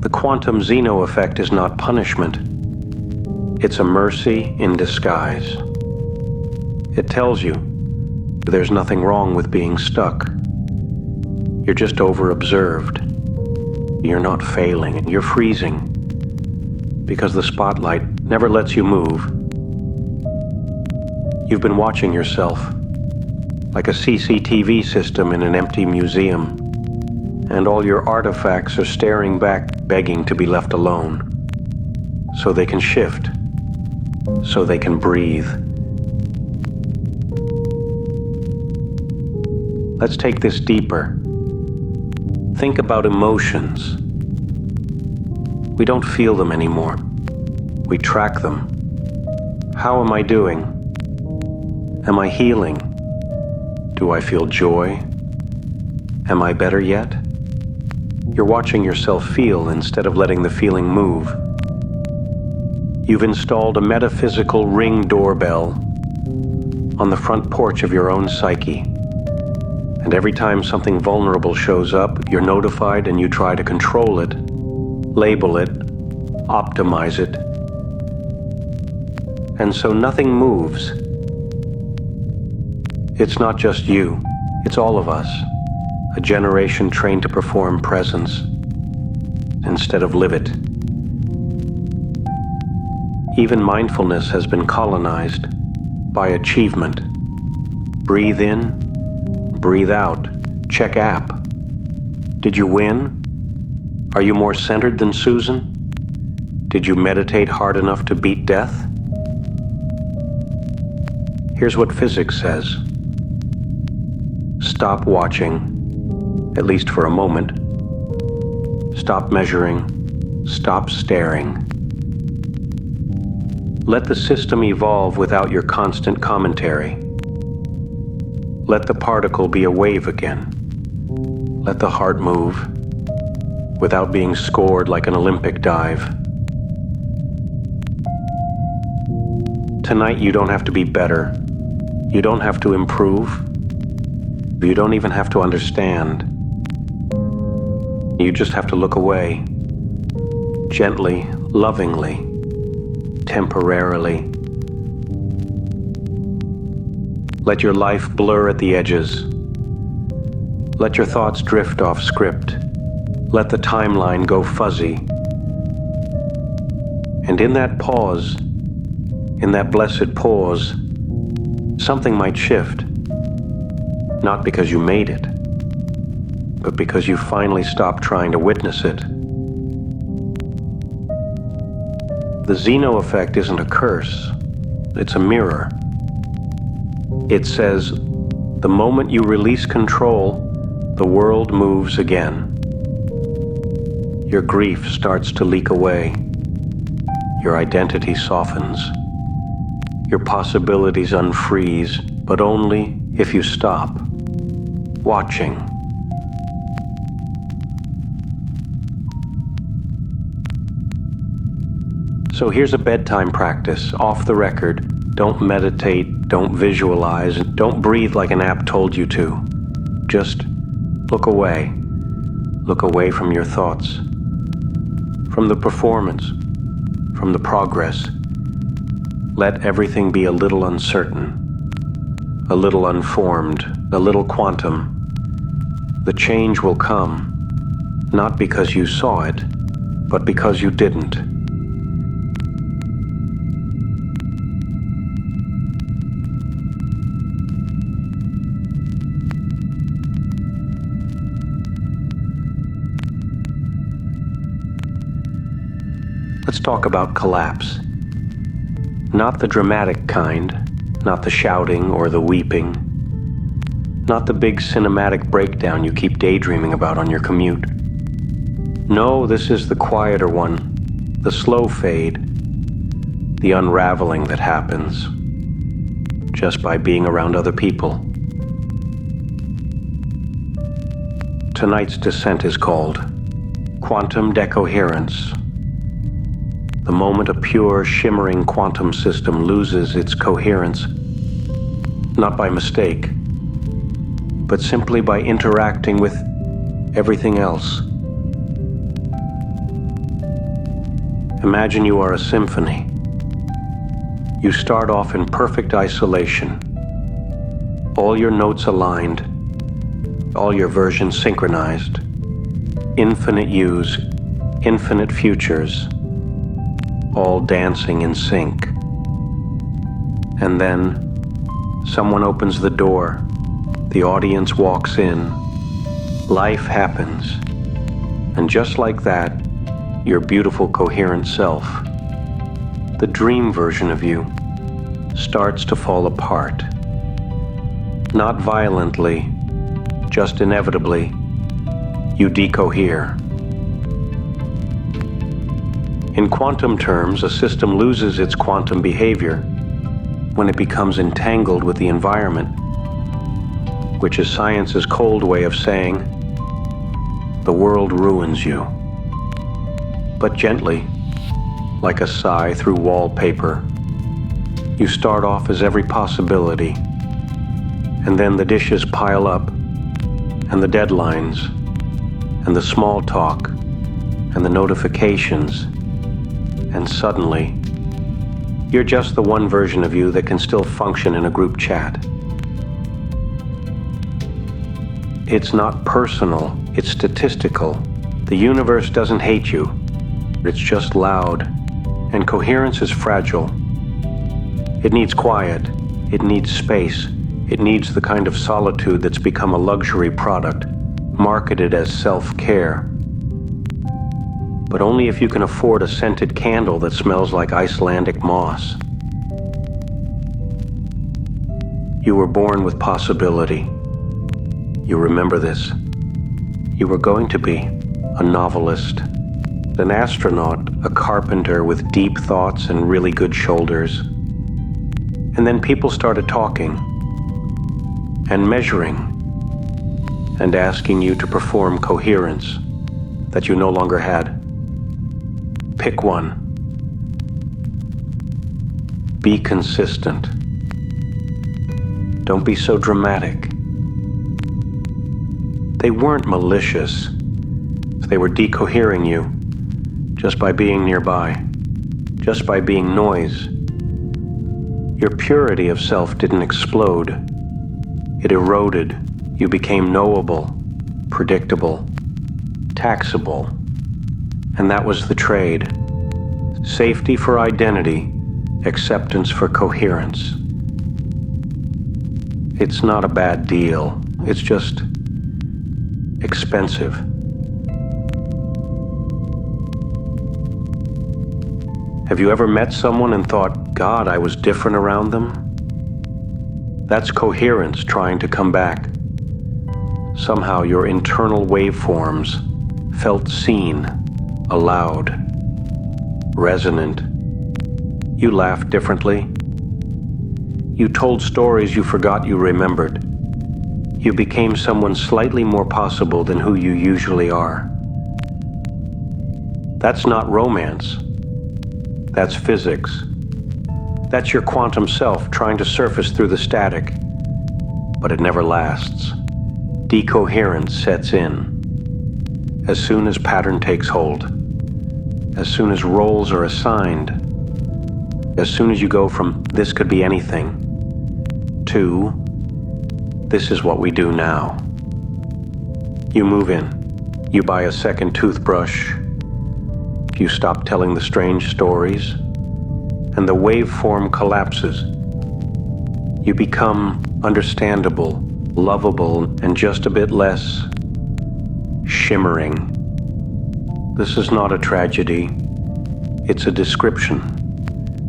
The quantum Zeno effect is not punishment. It's a mercy in disguise. It tells you there's nothing wrong with being stuck. You're just over-observed. You're not failing, you're freezing, because the spotlight never lets you move. You've been watching yourself, like a CCTV system in an empty museum, and all your artifacts are staring back, begging to be left alone, so they can shift, so they can breathe. Let's take this deeper. Think about emotions. We don't feel them anymore. We track them. How am I doing? Am I healing? Do I feel joy? Am I better yet? You're watching yourself feel instead of letting the feeling move. You've installed a metaphysical ring doorbell on the front porch of your own psyche. And every time something vulnerable shows up, you're notified and you try to control it, label it, optimize it. And so nothing moves. It's not just you, it's all of us, a generation trained to perform presence instead of live it. Even mindfulness has been colonized by achievement. Breathe in, breathe out, check app. Did you win? Are you more centered than Susan? Did you meditate hard enough to beat death? Here's what physics says. Stop watching, at least for a moment. Stop measuring, stop staring. Let the system evolve without your constant commentary. Let the particle be a wave again. Let the heart move without being scored like an Olympic dive. Tonight you don't have to be better. You don't have to improve. You don't even have to understand. You just have to look away. Gently, lovingly, temporarily. Let your life blur at the edges. Let your thoughts drift off script. Let the timeline go fuzzy. And in that pause, in that blessed pause, something might shift. Not because you made it, but because you finally stopped trying to witness it. The Zeno effect isn't a curse, it's a mirror. It says, the moment you release control, the world moves again. Your grief starts to leak away. Your identity softens. Your possibilities unfreeze, but only if you stop watching. So here's a bedtime practice, off the record. Don't meditate, don't visualize, don't breathe like an app told you to. Just look away. Look away from your thoughts, from the performance, from the progress. Let everything be a little uncertain, a little unformed, a little quantum. The change will come, not because you saw it, but because you didn't. Let's talk about collapse. Not the dramatic kind, not the shouting or the weeping, not the big cinematic breakdown you keep daydreaming about on your commute. No, this is the quieter one, the slow fade, the unraveling that happens just by being around other people. Tonight's descent is called quantum decoherence. The moment a pure, shimmering quantum system loses its coherence, not by mistake, but simply by interacting with everything else. Imagine you are a symphony. You start off in perfect isolation, all your notes aligned, all your versions synchronized, infinite yous, infinite futures, all dancing in sync. And then someone opens the door, the audience walks in, life happens, and just like that, your beautiful coherent self, the dream version of you, starts to fall apart. Not violently, just inevitably, you decohere. In quantum terms, a system loses its quantum behavior when it becomes entangled with the environment, which is science's cold way of saying, the world ruins you. But gently, like a sigh through wallpaper, you start off as every possibility, and then the dishes pile up, and the deadlines, and the small talk, and the notifications, and suddenly, you're just the one version of you that can still function in a group chat. It's not personal, it's statistical. The universe doesn't hate you. It's just loud, and coherence is fragile. It needs quiet, it needs space, it needs the kind of solitude that's become a luxury product, marketed as self-care. But only if you can afford a scented candle that smells like Icelandic moss. You were born with possibility. You remember this. You were going to be a novelist, an astronaut, a carpenter with deep thoughts and really good shoulders. And then people started talking and measuring and asking you to perform coherence that you no longer had. Pick one. Be consistent. Don't be so dramatic. They weren't malicious. They were decohering you just by being nearby, just by being noise. Your purity of self didn't explode. It eroded. You became knowable, predictable, taxable. And that was the trade. Safety for identity acceptance for coherence. It's not a bad deal, it's just expensive. Have you ever met someone and thought, God, I was different around them? That's coherence trying to come back. Somehow your internal waveforms felt seen, allowed, resonant. You laughed differently. You told stories you forgot you remembered. You became someone slightly more possible than who you usually are. That's not romance. That's physics. That's your quantum self trying to surface through the static. But it never lasts. Decoherence sets in. As soon as pattern takes hold. As soon as roles are assigned. As soon as you go from this could be anything to this is what we do now. You move in. You buy a second toothbrush. You stop telling the strange stories, and the waveform collapses. You become understandable, lovable, and just a bit less shimmering. This is not a tragedy. It's a description.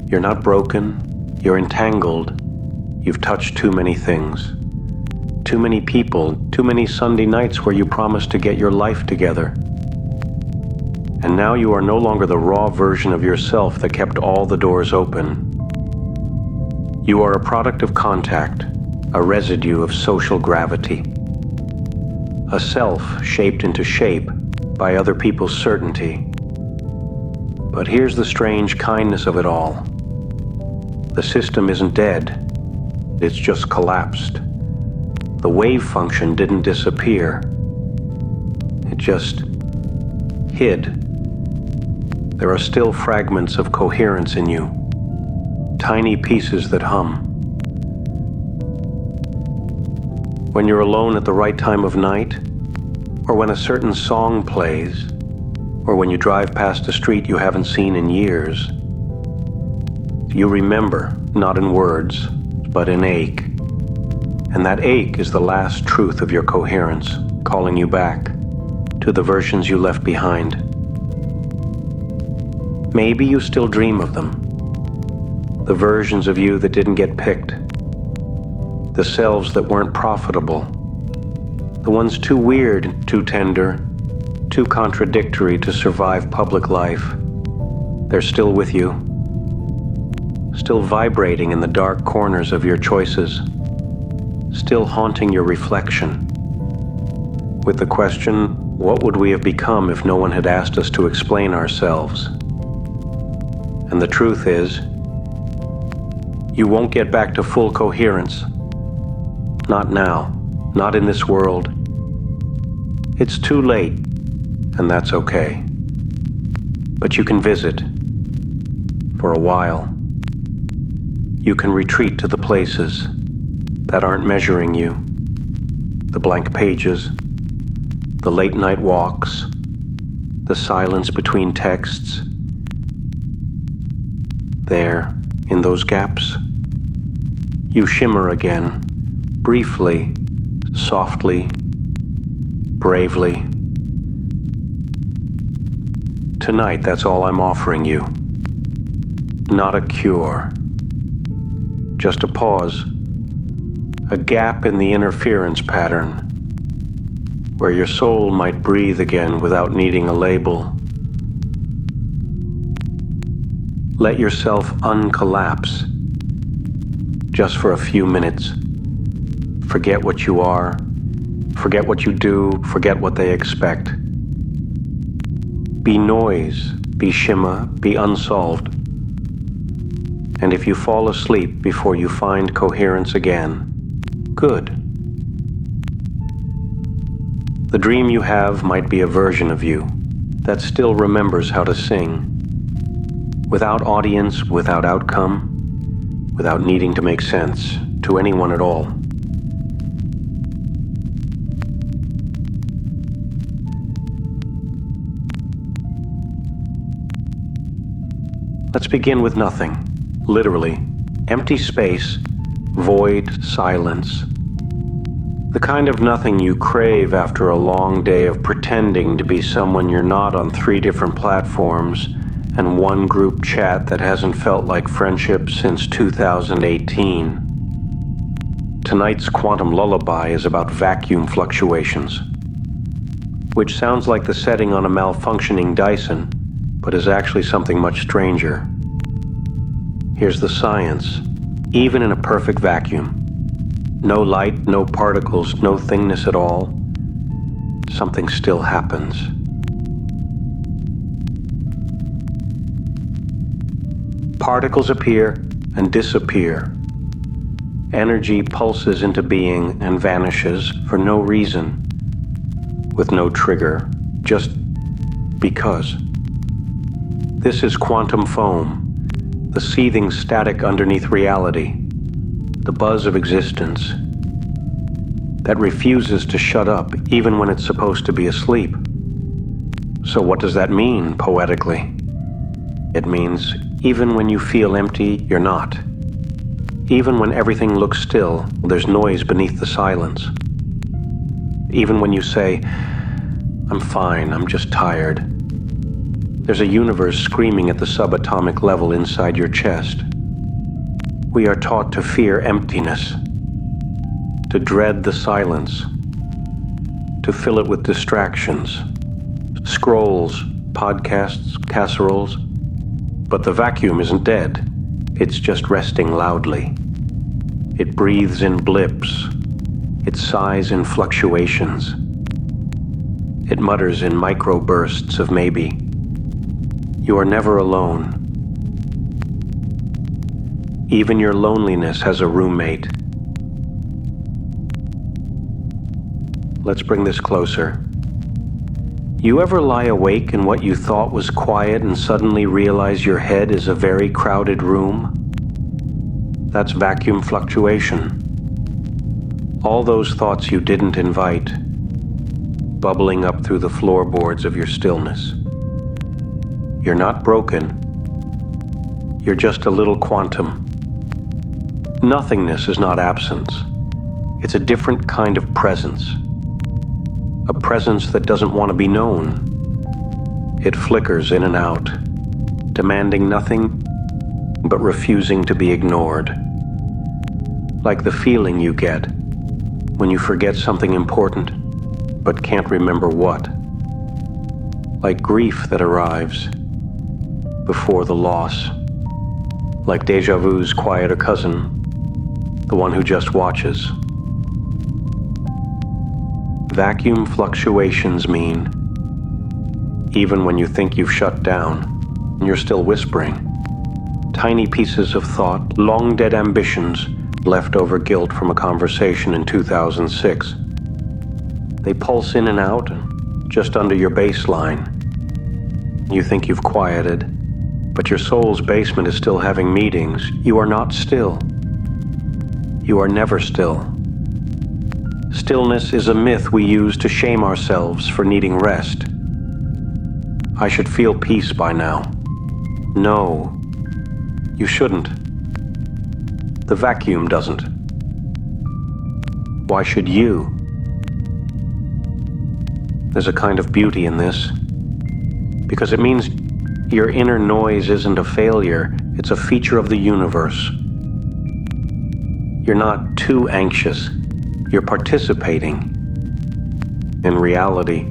You're not broken. You're entangled. You've touched too many things. Too many people, too many Sunday nights where you promised to get your life together. And now you are no longer the raw version of yourself that kept all the doors open. You are a product of contact, a residue of social gravity. A self shaped into shape by other people's certainty. But here's the strange kindness of it all. The system isn't dead. It's just collapsed. The wave function didn't disappear. It just hid. There are still fragments of coherence in you, tiny pieces that hum. When you're alone at the right time of night, or when a certain song plays, or when you drive past a street you haven't seen in years, you remember, not in words, but in ache. And that ache is the last truth of your coherence, calling you back to the versions you left behind. Maybe you still dream of them. The versions of you that didn't get picked. The selves that weren't profitable. The ones too weird, too tender, too contradictory to survive public life. They're still with you. Still vibrating in the dark corners of your choices. Still haunting your reflection. With the question, what would we have become if no one had asked us to explain ourselves? And the truth is, you won't get back to full coherence. Not now, not in this world. It's too late, and that's okay. But you can visit, for a while. You can retreat to the places that aren't measuring you, the blank pages, the late night walks, the silence between texts. There, in those gaps, you shimmer again, briefly, softly, bravely. Tonight, that's all I'm offering you. Not a cure, just a pause, a gap in the interference pattern, where your soul might breathe again without needing a label. Let yourself uncollapse, just for a few minutes. Forget what you are, forget what you do, forget what they expect. Be noise, be shimmer, be unsolved. And if you fall asleep before you find coherence again, good. The dream you have might be a version of you that still remembers how to sing. Without audience, without outcome, without needing to make sense to anyone at all. Let's begin with nothing. Literally, empty space, void, silence. The kind of nothing you crave after a long day of pretending to be someone you're not on 3 different platforms and one group chat that hasn't felt like friendship since 2018. Tonight's quantum lullaby is about vacuum fluctuations, which sounds like the setting on a malfunctioning Dyson, but is actually something much stranger. Here's the science. Even in a perfect vacuum, no light, no particles, no thingness at all, something still happens. Particles appear and disappear. Energy pulses into being and vanishes for no reason, with no trigger, just because. This is quantum foam, the seething static underneath reality, the buzz of existence that refuses to shut up even when it's supposed to be asleep. So what does that mean, poetically? It means even when you feel empty, you're not. Even when everything looks still, there's noise beneath the silence. Even when you say, "I'm fine, I'm just tired," there's a universe screaming at the subatomic level inside your chest. We are taught to fear emptiness, to dread the silence, to fill it with distractions, scrolls, podcasts, casseroles. But the vacuum isn't dead. It's just resting loudly. It breathes in blips. It sighs in fluctuations. It mutters in microbursts of maybe. You are never alone. Even your loneliness has a roommate. Let's bring this closer. You ever lie awake in what you thought was quiet and suddenly realize your head is a very crowded room? That's vacuum fluctuation. All those thoughts you didn't invite, bubbling up through the floorboards of your stillness. You're not broken. You're just a little quantum. Nothingness is not absence. It's a different kind of presence. A presence that doesn't want to be known. It flickers in and out, demanding nothing but refusing to be ignored. Like the feeling you get when you forget something important but can't remember what. Like grief that arrives before the loss. Like déjà vu's quieter cousin, the one who just watches. Vacuum fluctuations mean, even when you think you've shut down, you're still whispering. Tiny pieces of thought, long dead ambitions, leftover guilt from a conversation in 2006. They pulse in and out, just under your baseline. You think you've quieted, but your soul's basement is still having meetings. You are not still. You are never still. Stillness is a myth we use to shame ourselves for needing rest. I should feel peace by now. No, you shouldn't. The vacuum doesn't. Why should you? There's a kind of beauty in this, because it means your inner noise isn't a failure, it's a feature of the universe. You're not too anxious. You're participating in reality.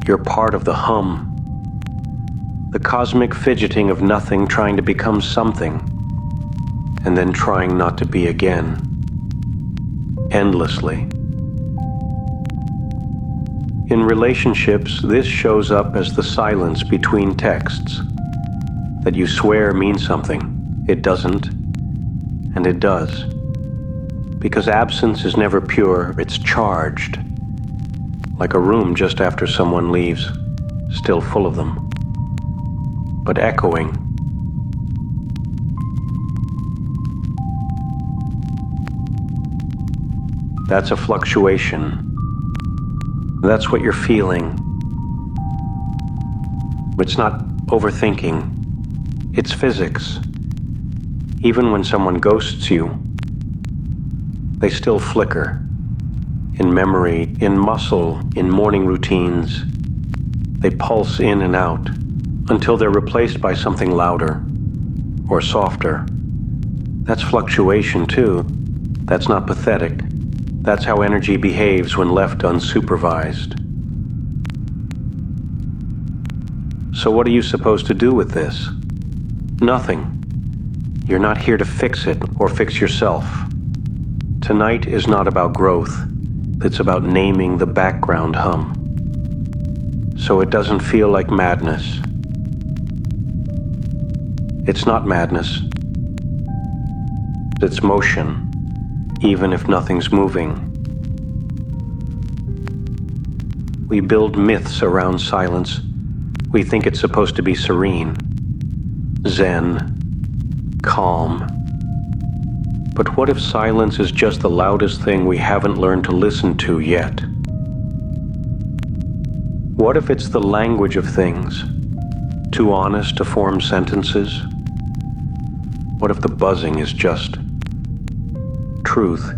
You're part of the hum, the cosmic fidgeting of nothing trying to become something, and then trying not to be again, endlessly. In relationships, this shows up as the silence between texts that you swear means something. It doesn't, and it does. Because absence is never pure, it's charged. Like a room just after someone leaves, still full of them, but echoing. That's a fluctuation. That's what you're feeling. It's not overthinking. It's physics. Even when someone ghosts you, they still flicker. In memory, in muscle, in morning routines. They pulse in and out until they're replaced by something louder or softer. That's fluctuation too. That's not pathetic. That's how energy behaves when left unsupervised. So what are you supposed to do with this? Nothing. You're not here to fix it or fix yourself. Tonight is not about growth. It's about naming the background hum. So it doesn't feel like madness. It's not madness. It's motion, even if nothing's moving. We build myths around silence. We think it's supposed to be serene, zen, calm. But what if silence is just the loudest thing we haven't learned to listen to yet? What if it's the language of things, too honest to form sentences? What if the buzzing is just truth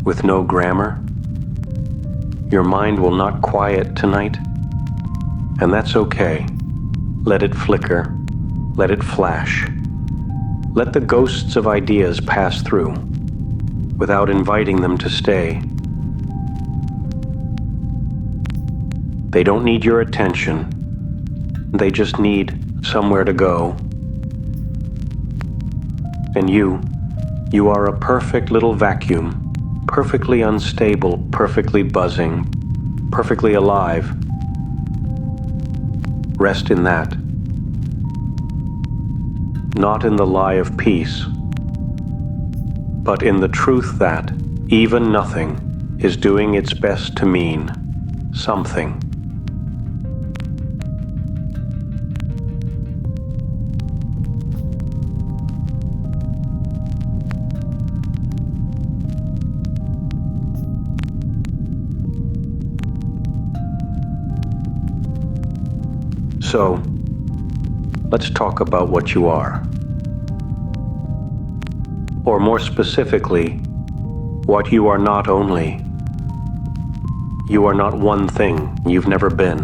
with no grammar? Your mind will not quiet tonight, and that's okay. Let it flicker, let it flash. Let the ghosts of ideas pass through without inviting them to stay. They don't need your attention. They just need somewhere to go. And you are a perfect little vacuum, perfectly unstable, perfectly buzzing, perfectly alive. Rest in that. Not in the lie of peace, but in the truth that even nothing is doing its best to mean something. So, let's talk about what you are. Or more specifically, what you are not only. You are not one thing you've never been,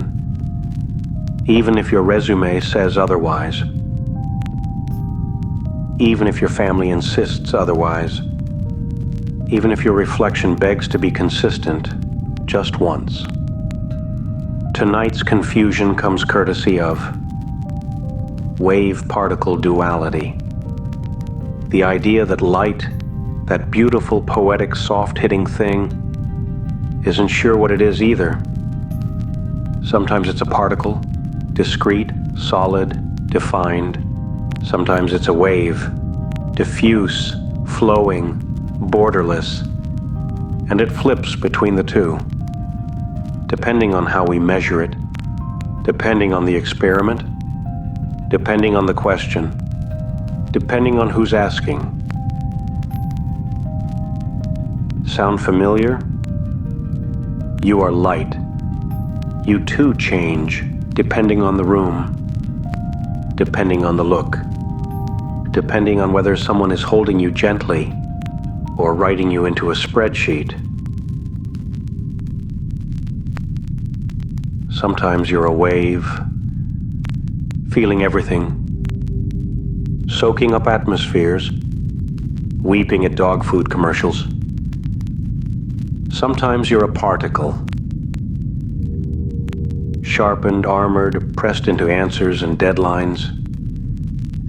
even if your resume says otherwise, even if your family insists otherwise, even if your reflection begs to be consistent just once. Tonight's confusion comes courtesy of wave-particle duality. The idea that light, that beautiful, poetic, soft-hitting thing, isn't sure what it is either. Sometimes it's a particle, discrete, solid, defined. Sometimes it's a wave, diffuse, flowing, borderless, and it flips between the two. Depending on how we measure it, depending on the experiment, depending on the question, depending on who's asking. Sound familiar? You are light. You too change depending on the room, depending on the look, depending on whether someone is holding you gently or writing you into a spreadsheet. Sometimes you're a wave, feeling everything, soaking up atmospheres, weeping at dog food commercials. Sometimes you're a particle, sharpened, armored, pressed into answers and deadlines,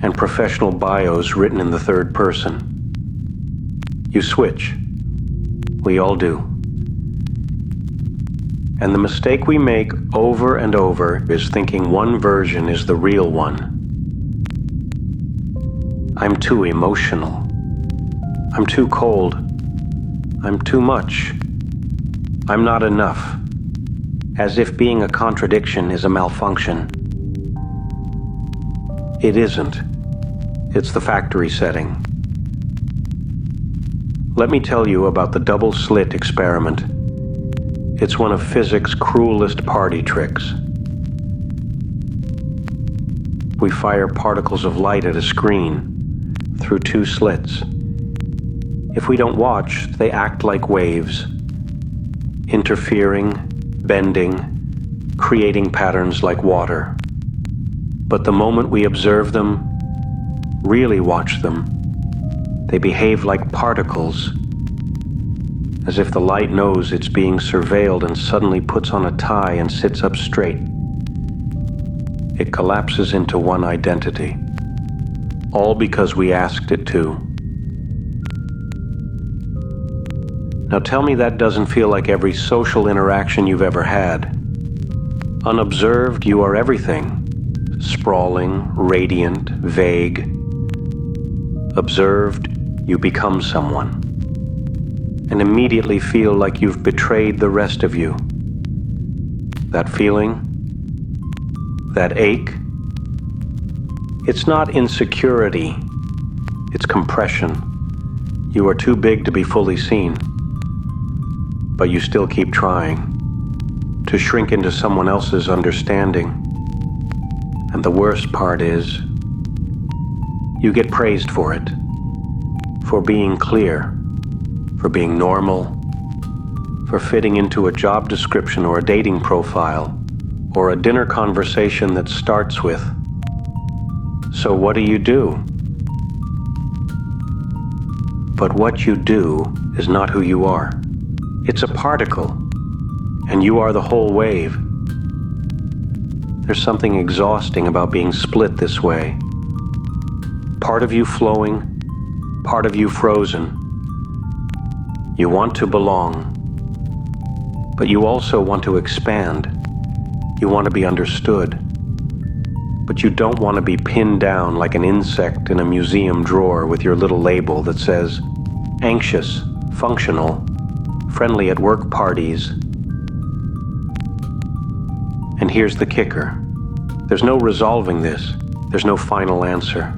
and professional bios written in the third person. You switch. We all do. And the mistake we make over and over is thinking one version is the real one. I'm too emotional. I'm too cold. I'm too much. I'm not enough. As if being a contradiction is a malfunction. It isn't. It's the factory setting. Let me tell you about the double slit experiment. It's one of physics' cruelest party tricks. We fire particles of light at a screen through two slits. If we don't watch, they act like waves, interfering, bending, creating patterns like water. But the moment we observe them, really watch them, they behave like particles, as if the light knows it's being surveilled and suddenly puts on a tie and sits up straight. It collapses into one identity, all because we asked it to. Now tell me that doesn't feel like every social interaction you've ever had. Unobserved, you are everything. Sprawling, radiant, vague. Observed, you become someone. And immediately feel like you've betrayed the rest of you. That feeling? That ache? It's not insecurity. It's compression. You are too big to be fully seen. But you still keep trying to shrink into someone else's understanding. And the worst part is, you get praised for it, for being clear, for being normal, for fitting into a job description or a dating profile, or a dinner conversation that starts with, "So what do?" But what you do is not who you are. It's a particle, and you are the whole wave. There's something exhausting about being split this way. Part of you flowing, part of you frozen. You want to belong, but you also want to expand. You want to be understood, but you don't want to be pinned down like an insect in a museum drawer with your little label that says, anxious, functional, friendly at work parties. And here's the kicker. There's no resolving this. There's no final answer.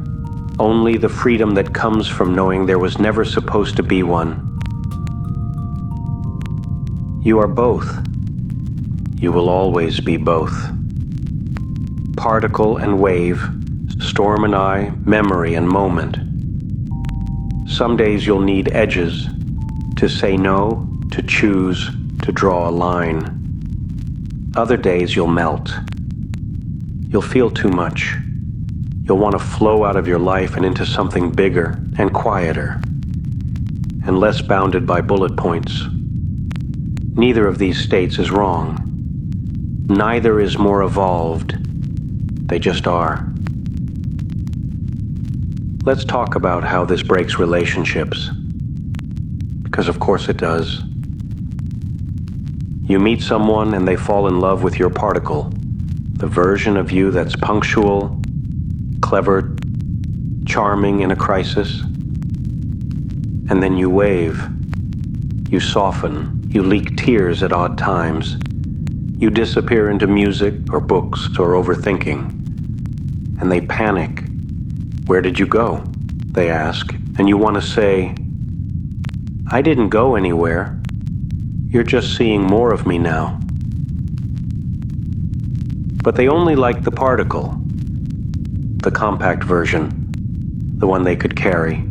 Only the freedom that comes from knowing there was never supposed to be one. You are both. You will always be both. Particle and wave, storm and eye, memory and moment. Some days you'll need edges to say no, to choose, to draw a line. Other days you'll melt. You'll feel too much. You'll want to flow out of your life and into something bigger and quieter and less bounded by bullet points. Neither of these states is wrong. Neither is more evolved. They just are. Let's talk about how this breaks relationships. Because of course it does. You meet someone and they fall in love with your particle, the version of you that's punctual, clever, charming in a crisis. And then you wave. You soften. You leak tears at odd times. You disappear into music or books or overthinking. And they panic. Where did you go? They ask. And you want to say, I didn't go anywhere. You're just seeing more of me now. But they only like the particle, the compact version, the one they could carry.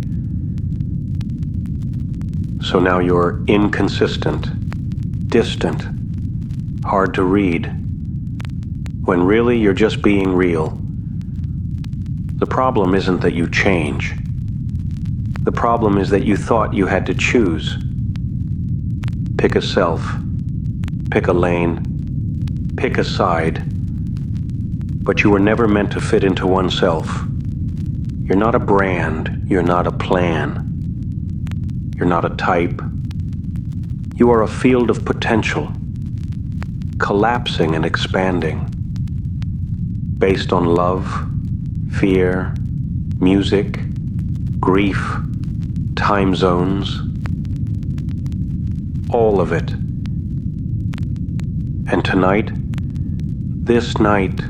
So now you're inconsistent, distant, hard to read, when really you're just being real. The problem isn't that you change. The problem is that you thought you had to choose. Pick a self, pick a lane, pick a side. But you were never meant to fit into oneself. You're not a brand, you're not a plan. You're not a type. You are a field of potential, collapsing and expanding, based on love, fear, music, grief, time zones, all of it. And tonight, this night,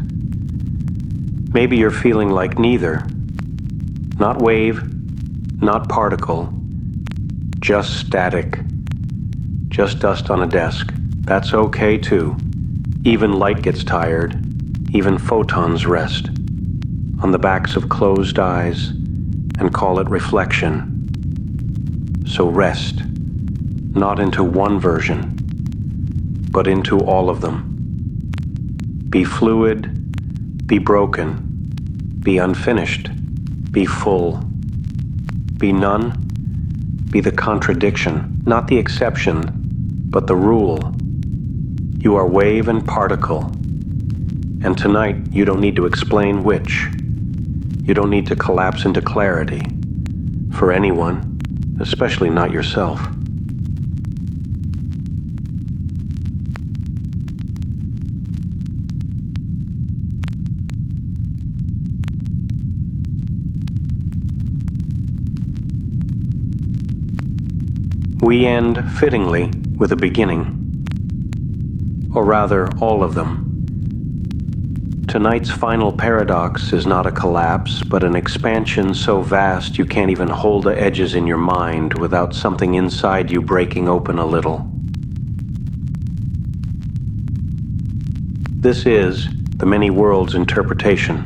maybe you're feeling like neither. Not wave, not particle, just static, just dust on a desk. That's okay too. Even light gets tired, even photons rest. on the backs of closed eyes and call it reflection. So rest, not into one version, but into all of them. Be fluid, be broken, be unfinished, be full, be none, be the contradiction, not the exception, but the rule. You are wave and particle, and tonight you don't need to explain which. You don't need to collapse into clarity, for anyone, especially not yourself. We end, fittingly, with a beginning. Or rather, all of them. Tonight's final paradox is not a collapse, but an expansion so vast you can't even hold the edges in your mind without something inside you breaking open a little. This is the many worlds interpretation.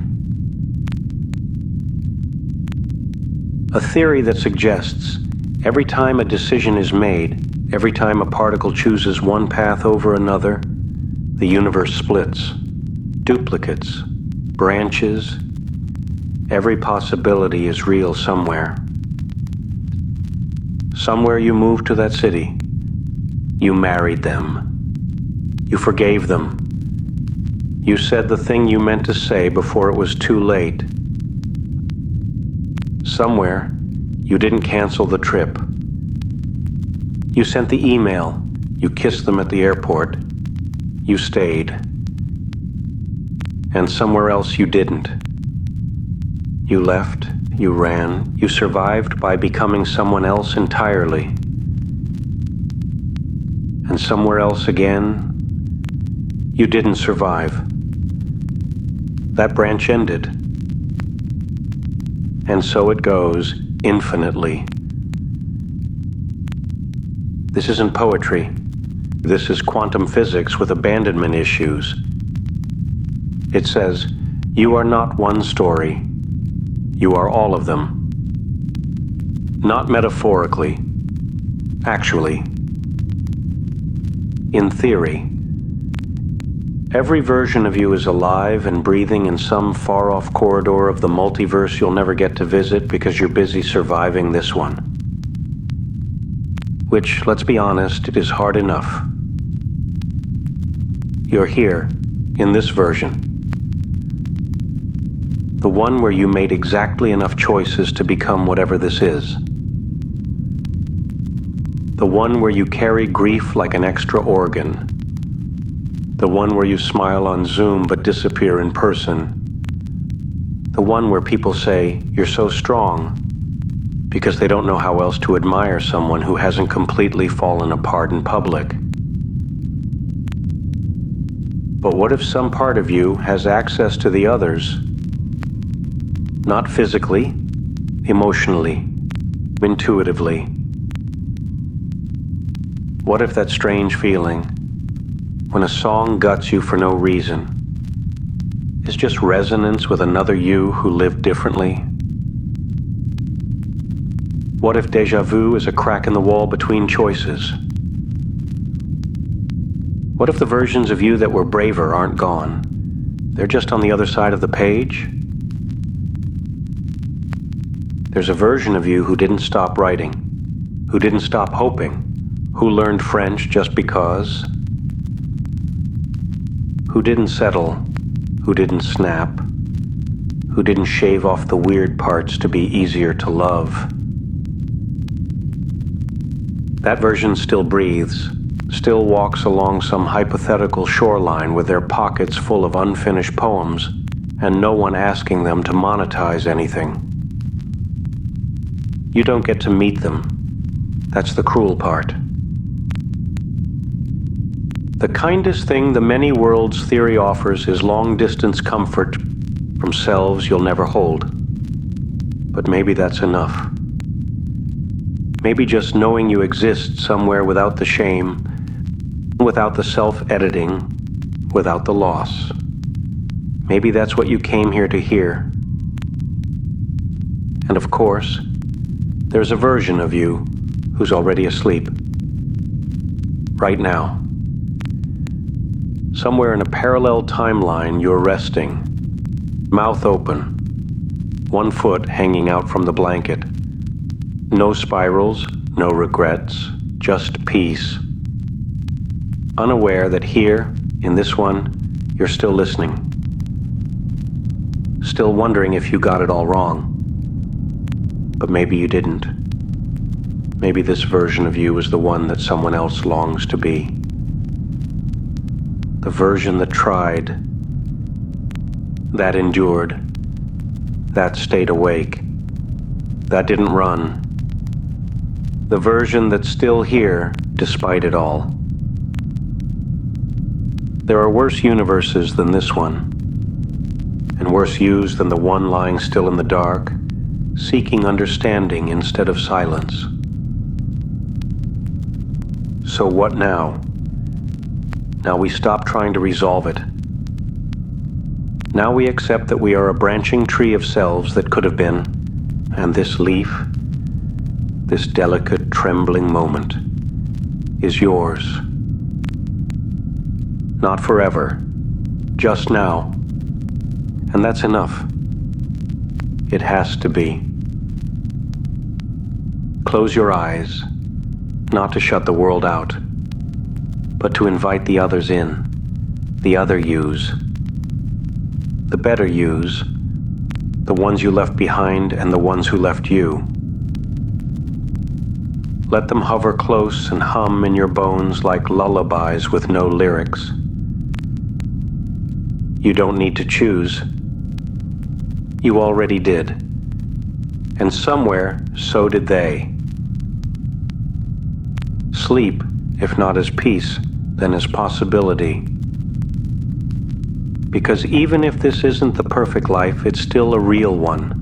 A theory that suggests every time a decision is made, every time a particle chooses one path over another, the universe splits, duplicates, branches. Every possibility is real somewhere. Somewhere you moved to that city. You married them. You forgave them. You said the thing you meant to say before it was too late. Somewhere, you didn't cancel the trip. You sent the email. You kissed them at the airport. You stayed. And somewhere else you didn't. You left, you ran, you survived by becoming someone else entirely. And somewhere else again, you didn't survive. That branch ended. And so it goes, infinitely. This isn't poetry. This is quantum physics with abandonment issues. It says, you are not one story. You are all of them. Not metaphorically. Actually. In theory. Every version of you is alive and breathing in some far-off corridor of the multiverse you'll never get to visit because you're busy surviving this one. Which, let's be honest, is hard enough. You're here, in this version. The one where you made exactly enough choices to become whatever this is. The one where you carry grief like an extra organ. The one where you smile on Zoom but disappear in person. The one where people say, you're so strong, because they don't know how else to admire someone who hasn't completely fallen apart in public. But what if some part of you has access to the others? Not physically, emotionally, intuitively. What if that strange feeling, when a song guts you for no reason, is just resonance with another you who lived differently? What if déjà vu is a crack in the wall between choices? What if the versions of you that were braver aren't gone? They're just on the other side of the page? There's a version of you who didn't stop writing, who didn't stop hoping, who learned French just because, who didn't settle, who didn't snap, who didn't shave off the weird parts to be easier to love. That version still breathes, still walks along some hypothetical shoreline with their pockets full of unfinished poems and no one asking them to monetize anything. You don't get to meet them. That's the cruel part. The kindest thing the many worlds theory offers is long-distance comfort from selves you'll never hold. But maybe that's enough. Maybe just knowing you exist somewhere without the shame, without the self-editing, without the loss. Maybe that's what you came here to hear. And of course, there's a version of you who's already asleep. Right now. Somewhere in a parallel timeline, you're resting, mouth open, one foot hanging out from the blanket. No spirals, no regrets, just peace. Unaware that here, in this one, you're still listening. Still wondering if you got it all wrong. But maybe you didn't. Maybe this version of you is the one that someone else longs to be. The version that tried, that endured, that stayed awake, that didn't run. The version that's still here despite it all. There are worse universes than this one, and worse yous than the one lying still in the dark, seeking understanding instead of silence. So what now? Now we stop trying to resolve it. Now we accept that we are a branching tree of selves that could have been, and this leaf, this delicate, trembling moment, is yours. Not forever, just now. And that's enough. It has to be. Close your eyes, not to shut the world out, but to invite the others in, the other yous, the better yous, the ones you left behind and the ones who left you. Let them hover close and hum in your bones like lullabies with no lyrics. You don't need to choose. You already did. And somewhere, so did they. Sleep, if not as peace, then as possibility. Because even if this isn't the perfect life, it's still a real one.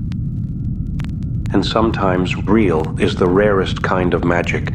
And sometimes real is the rarest kind of magic.